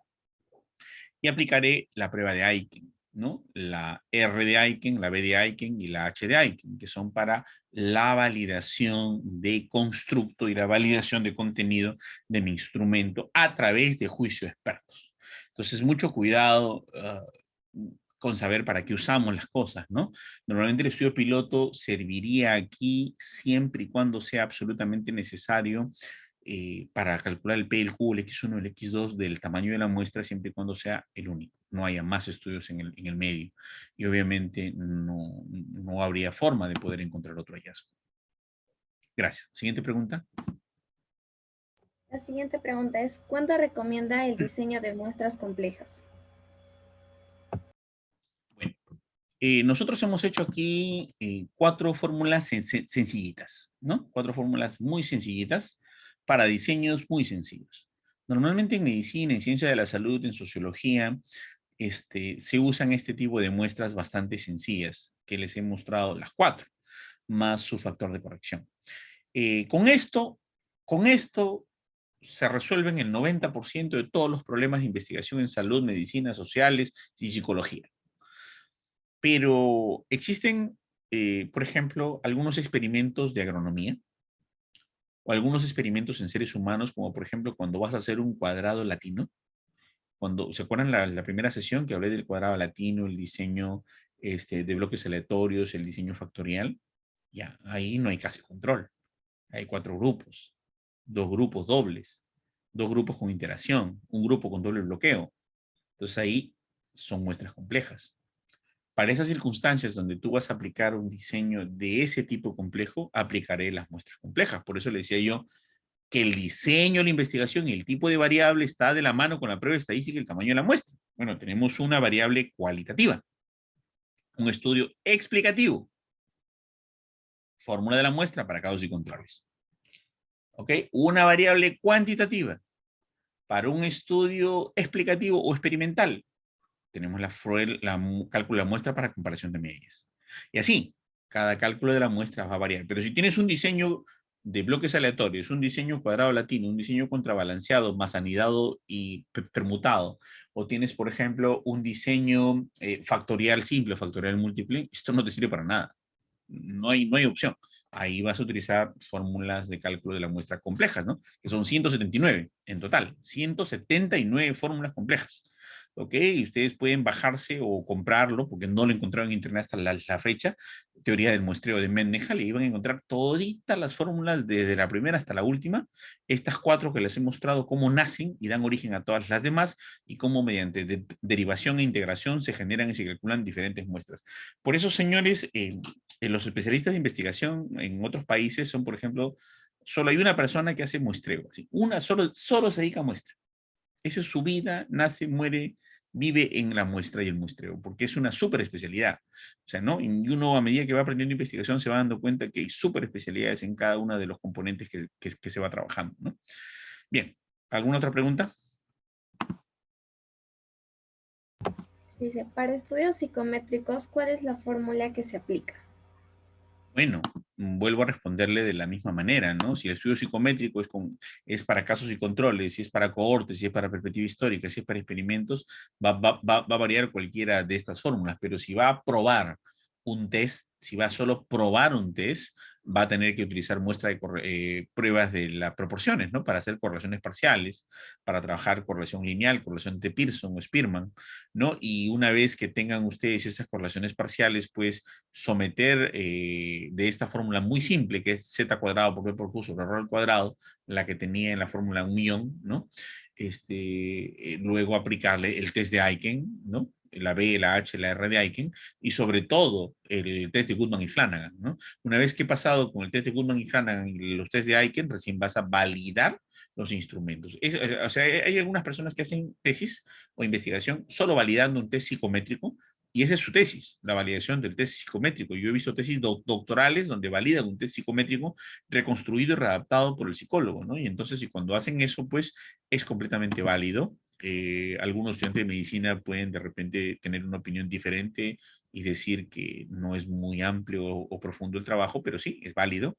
y aplicaré la prueba de Aiken, ¿no? La R de Aiken, la B de Aiken y la H de Aiken, que son para la validación de constructo y la validación de contenido de mi instrumento a través de juicio de expertos. Entonces, mucho cuidado con saber para qué usamos las cosas, ¿no? Normalmente el estudio piloto serviría aquí siempre y cuando sea absolutamente necesario para calcular el P, el Q, el X1, el X2 del tamaño de la muestra, siempre y cuando sea el único. No haya más estudios en el medio. Y obviamente no habría forma de poder encontrar otro hallazgo. Gracias. Siguiente pregunta. La siguiente pregunta es, ¿cuánto recomienda el diseño de muestras complejas? Bueno, nosotros hemos hecho aquí 4 fórmulas sencillitas, ¿no? 4 fórmulas muy sencillitas para diseños muy sencillos. Normalmente en medicina, en ciencia de la salud, en sociología, se usan este tipo de muestras bastante sencillas, que les he mostrado las 4, más su factor de corrección. Con esto se resuelven el 90% de todos los problemas de investigación en salud, medicina, sociales y psicología. Pero existen, por ejemplo, algunos experimentos de agronomía o algunos experimentos en seres humanos, como por ejemplo cuando vas a hacer un cuadrado latino. Cuando, ¿se acuerdan la primera sesión que hablé del cuadrado latino, el diseño de bloques aleatorios, el diseño factorial? Ya, ahí no hay casi control. Hay 4 grupos, 2 grupos dobles, 2 grupos con interacción, un grupo con doble bloqueo. Entonces ahí son muestras complejas. Para esas circunstancias donde tú vas a aplicar un diseño de ese tipo complejo, aplicaré las muestras complejas. Por eso le decía yo que el diseño, la investigación y el tipo de variable está de la mano con la prueba estadística y el tamaño de la muestra. Bueno, tenemos una variable cualitativa, un estudio explicativo, fórmula de la muestra para casos y controles. ¿Ok? Una variable cuantitativa para un estudio explicativo o experimental. Tenemos cálculo de la muestra para comparación de medias. Y así, cada cálculo de la muestra va a variar. Pero si tienes un diseño de bloques aleatorios, un diseño cuadrado latino, un diseño contrabalanceado, más anidado y permutado, o tienes, por ejemplo, un diseño factorial simple, factorial múltiple, esto no te sirve para nada. No hay opción. ahí vas a utilizar fórmulas de cálculo de la muestra complejas, ¿no? Que son 179 en total, 179 fórmulas complejas. ¿Ok? Y ustedes pueden bajarse o comprarlo, porque no lo encontraron en internet hasta la fecha, teoría del muestreo de Mendenhall, y van a encontrar toditas las fórmulas desde la primera hasta la última, estas 4 que les he mostrado cómo nacen y dan origen a todas las demás, y cómo mediante derivación e integración se generan y se calculan diferentes muestras. Por eso, señores, los especialistas de investigación en otros países son, por ejemplo, solo hay una persona que hace muestreo, ¿sí? Solo se dedica a muestra. Esa es su vida, nace, muere, vive en la muestra y el muestreo, porque es una súper especialidad. O sea, ¿no? Y uno a medida que va aprendiendo investigación se va dando cuenta que hay súper especialidades en cada uno de los componentes que se va trabajando, ¿no? Bien, ¿alguna otra pregunta? Dice, para estudios psicométricos, ¿cuál es la fórmula que se aplica? Bueno, vuelvo a responderle de la misma manera, ¿no? Si el estudio psicométrico es para casos y controles, si es para cohortes, si es para perspectiva histórica, si es para experimentos, va a variar cualquiera de estas fórmulas, pero si va a probar un test, si va a solo probar un test, va a tener que utilizar pruebas de las proporciones, ¿no? Para hacer correlaciones parciales, para trabajar correlación lineal, correlación de Pearson o Spearman, ¿no? Y una vez que tengan ustedes esas correlaciones parciales, pues someter de esta fórmula muy simple, que es z cuadrado por b por q sobre r al cuadrado, la que tenía en la fórmula 1.000.000, ¿no? Luego aplicarle el test de Eigen, ¿no? La B, la H, la R de Eigen, y sobre todo el test de Goodman y Flanagan, ¿no? Una vez que he pasado con el test de Goodman y Flanagan y los test de Eigen, recién vas a validar los instrumentos. O sea, hay algunas personas que hacen tesis o investigación solo validando un test psicométrico, y esa es su tesis, la validación del test psicométrico. Yo he visto tesis doctorales donde validan un test psicométrico reconstruido y readaptado por el psicólogo, ¿no? Y entonces, y cuando hacen eso, pues es completamente válido. Algunos estudiantes de medicina pueden de repente tener una opinión diferente y decir que no es muy amplio o profundo el trabajo, pero sí, es válido,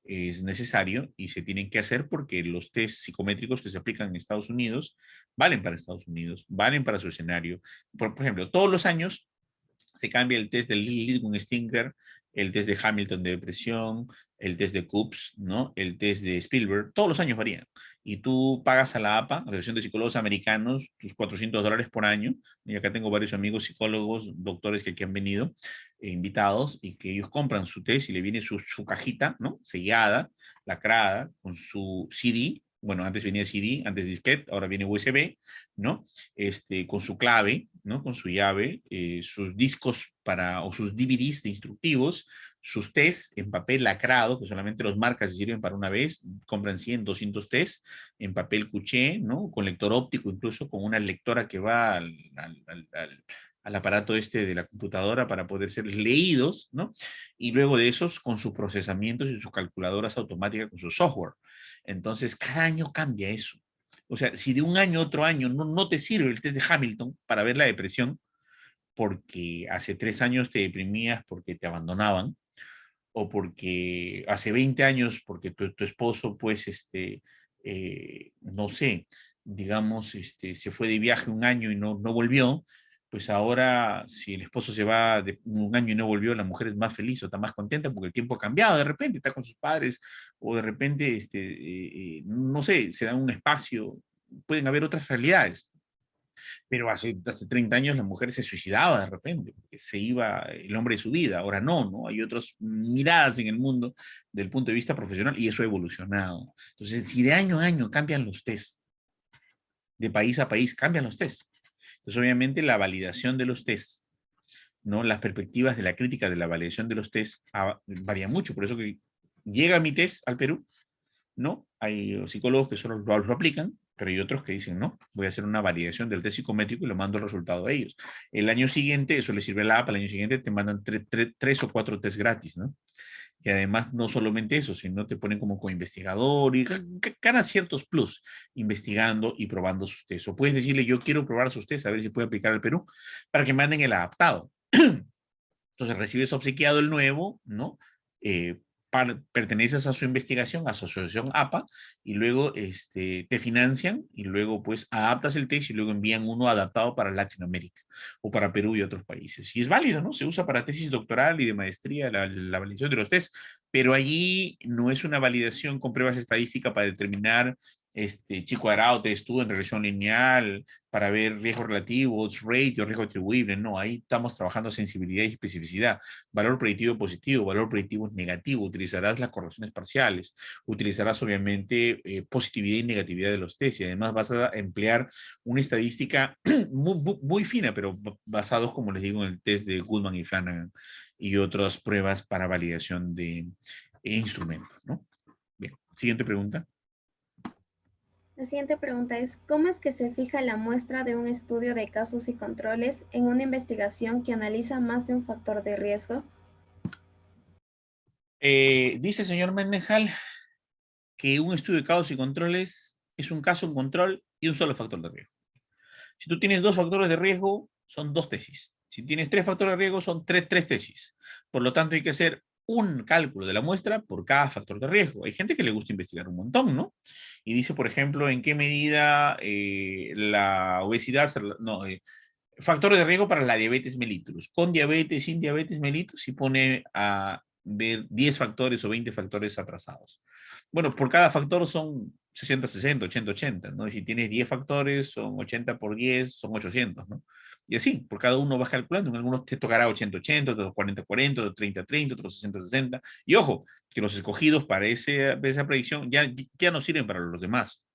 es necesario y se tienen que hacer porque los test psicométricos que se aplican en Estados Unidos valen para Estados Unidos, valen para su escenario. Por ejemplo, todos los años se cambia el test del Lidgum-Stinger, el test de Hamilton de depresión, el test de Coops, ¿no? El test de Spielberg, todos los años varían. Y tú pagas a la APA, la Asociación de Psicólogos Americanos, tus $400 por año. Y acá tengo varios amigos psicólogos, doctores que aquí han venido, invitados, y que ellos compran su test y le viene su cajita, ¿no? Sellada, lacrada, con su CD. Bueno, antes venía CD, antes disquete, ahora viene USB, ¿no? Con su clave, ¿no? Con su llave, sus discos o sus DVDs de instructivos, sus tests en papel lacrado, que solamente los marcas se sirven para una vez, compran 100, 200 tests en papel cuché, ¿no? Con lector óptico, incluso con una lectora que va al aparato de la computadora para poder ser leídos, ¿no? Y luego de esos, con sus procesamientos y sus calculadoras automáticas con su software. Entonces, cada año cambia eso. O sea, si de un año a otro año no te sirve el test de Hamilton para ver la depresión, porque hace 3 años te deprimías porque te abandonaban, o porque hace 20 años, porque tu esposo, pues, no sé, digamos, se fue de viaje un año y no volvió, pues ahora, si el esposo se va de un año y no volvió, la mujer es más feliz o está más contenta porque el tiempo ha cambiado de repente, está con sus padres, o de repente, no sé, se da un espacio, pueden haber otras realidades. Pero hace 30 años la mujer se suicidaba de repente, porque se iba el hombre de su vida. Ahora no, ¿no? Hay otras miradas en el mundo del punto de vista profesional y eso ha evolucionado. Entonces, si de año a año cambian los test, de país a país cambian los test. Entonces, obviamente, la validación de los test, ¿no? Las perspectivas de la crítica de la validación de los test varían mucho. Por eso que llega mi test al Perú, ¿no? Hay psicólogos que solo lo aplican, pero hay otros que dicen, no, voy a hacer una validación del test psicométrico y lo mando el resultado a ellos. El año siguiente, eso les sirve a la app, el año siguiente te mandan 3 o 4 test gratis, ¿no? Y además, no solamente eso, sino te ponen como co-investigador y ganas ciertos plus investigando y probando sus tests. O puedes decirle, yo quiero probar sus tests, a ver si puede aplicar al Perú, para que manden el adaptado. Entonces recibes obsequiado el nuevo, ¿no? perteneces a su investigación, asociación APA, y luego te financian y luego pues adaptas el test y luego envían uno adaptado para Latinoamérica o para Perú y otros países. Y es válido, ¿no? Se usa para tesis doctoral y de maestría la validación de los tests, pero allí no es una validación con pruebas estadísticas para determinar chi cuadrado, test en regresión lineal, para ver riesgo relativo, odds ratio, riesgo atribuible. No, ahí estamos trabajando sensibilidad y especificidad, valor predictivo positivo, valor predictivo negativo. Utilizarás las correlaciones parciales, utilizarás obviamente positividad y negatividad de los test, y además vas a emplear una estadística muy fina, pero basados, como les digo, en el test de Goodman y Flanagan y otras pruebas para validación de instrumentos, ¿no? Bien, siguiente pregunta. La siguiente pregunta es, ¿cómo es que se fija la muestra de un estudio de casos y controles en una investigación que analiza más de un factor de riesgo? Dice el señor Mendejal que un estudio de casos y controles es un caso, un control y un solo factor de riesgo. Si tú tienes 2 factores de riesgo, son 2 tesis. Si tienes 3 factores de riesgo, son 3 tesis. Por lo tanto, hay que hacer un cálculo de la muestra por cada factor de riesgo. Hay gente que le gusta investigar un montón, ¿no? Y dice, por ejemplo, en qué medida la obesidad, no, factores de riesgo para la diabetes mellitus. Con diabetes, sin diabetes mellitus, y pone a ver 10 factores o 20 factores atrasados. Bueno, por cada factor son 60-60, 80-80, ¿no? Y si tienes 10 factores, son 80 por 10, son 800, ¿no? Y así, por cada uno vas calculando. En algunos te tocará 80-80, otros 40-40, otros 30-30, otros 60-60. Y ojo, que los escogidos para esa predicción ya no sirven para los demás.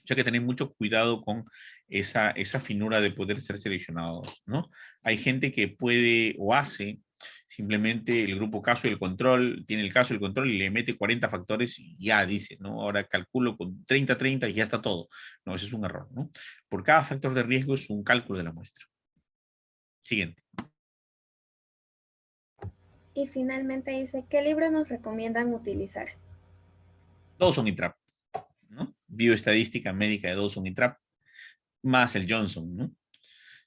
O sea que tener mucho cuidado con esa finura de poder ser seleccionados, ¿no? Hay gente que puede o hace simplemente el grupo caso y el control, tiene el caso y el control y le mete 40 factores y ya dice, ¿no? Ahora calculo con 30-30 y ya está todo. No, ese es un error, ¿no? Por cada factor de riesgo es un cálculo de la muestra. Siguiente. Y finalmente dice, ¿qué libro nos recomiendan utilizar? Dawson y Trapp, ¿no? Bioestadística médica de Dawson y Trapp, más el Johnson, ¿no?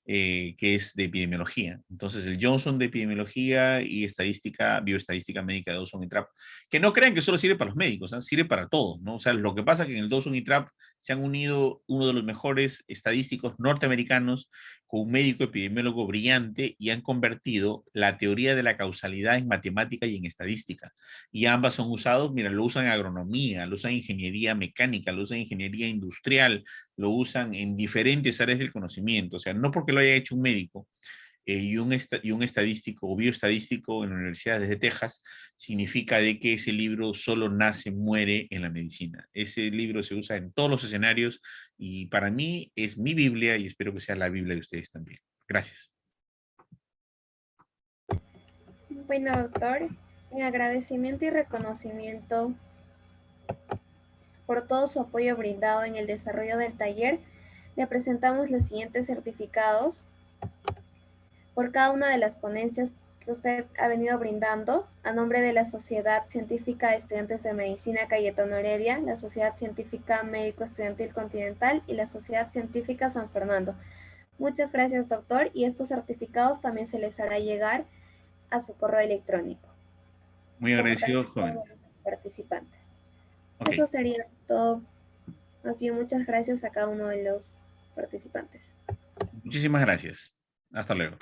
Que es de epidemiología. Entonces, el Johnson de epidemiología y estadística, bioestadística médica de Dawson y Trapp, que no crean que solo sirve para los médicos, ¿eh? Sirve para todos, ¿no? O sea, lo que pasa es que en el Dawson y Trapp se han unido uno de los mejores estadísticos norteamericanos con un médico epidemiólogo brillante y han convertido la teoría de la causalidad en matemática y en estadística. Y ambas son usados, mira, lo usan en agronomía, lo usan en ingeniería mecánica, lo usan en ingeniería industrial, lo usan en diferentes áreas del conocimiento. O sea, no porque lo haya hecho un médico y un estadístico o bioestadístico en la Universidad de Texas, significa de que ese libro solo nace, muere en la medicina. Ese libro se usa en todos los escenarios y para mí es mi Biblia y espero que sea la Biblia de ustedes también. Gracias. Bueno, doctor, en agradecimiento y reconocimiento por todo su apoyo brindado en el desarrollo del taller, le presentamos los siguientes certificados por cada una de las ponencias que usted ha venido brindando a nombre de la Sociedad Científica de Estudiantes de Medicina Cayetano Heredia, la Sociedad Científica Médico Estudiantil Continental y la Sociedad Científica San Fernando. Muchas gracias, doctor, y estos certificados también se les hará llegar a su correo electrónico. Muy agradecido, jóvenes. Participantes. Okay. Eso sería todo. Más bien, muchas gracias a cada uno de los participantes. Muchísimas gracias. Hasta luego.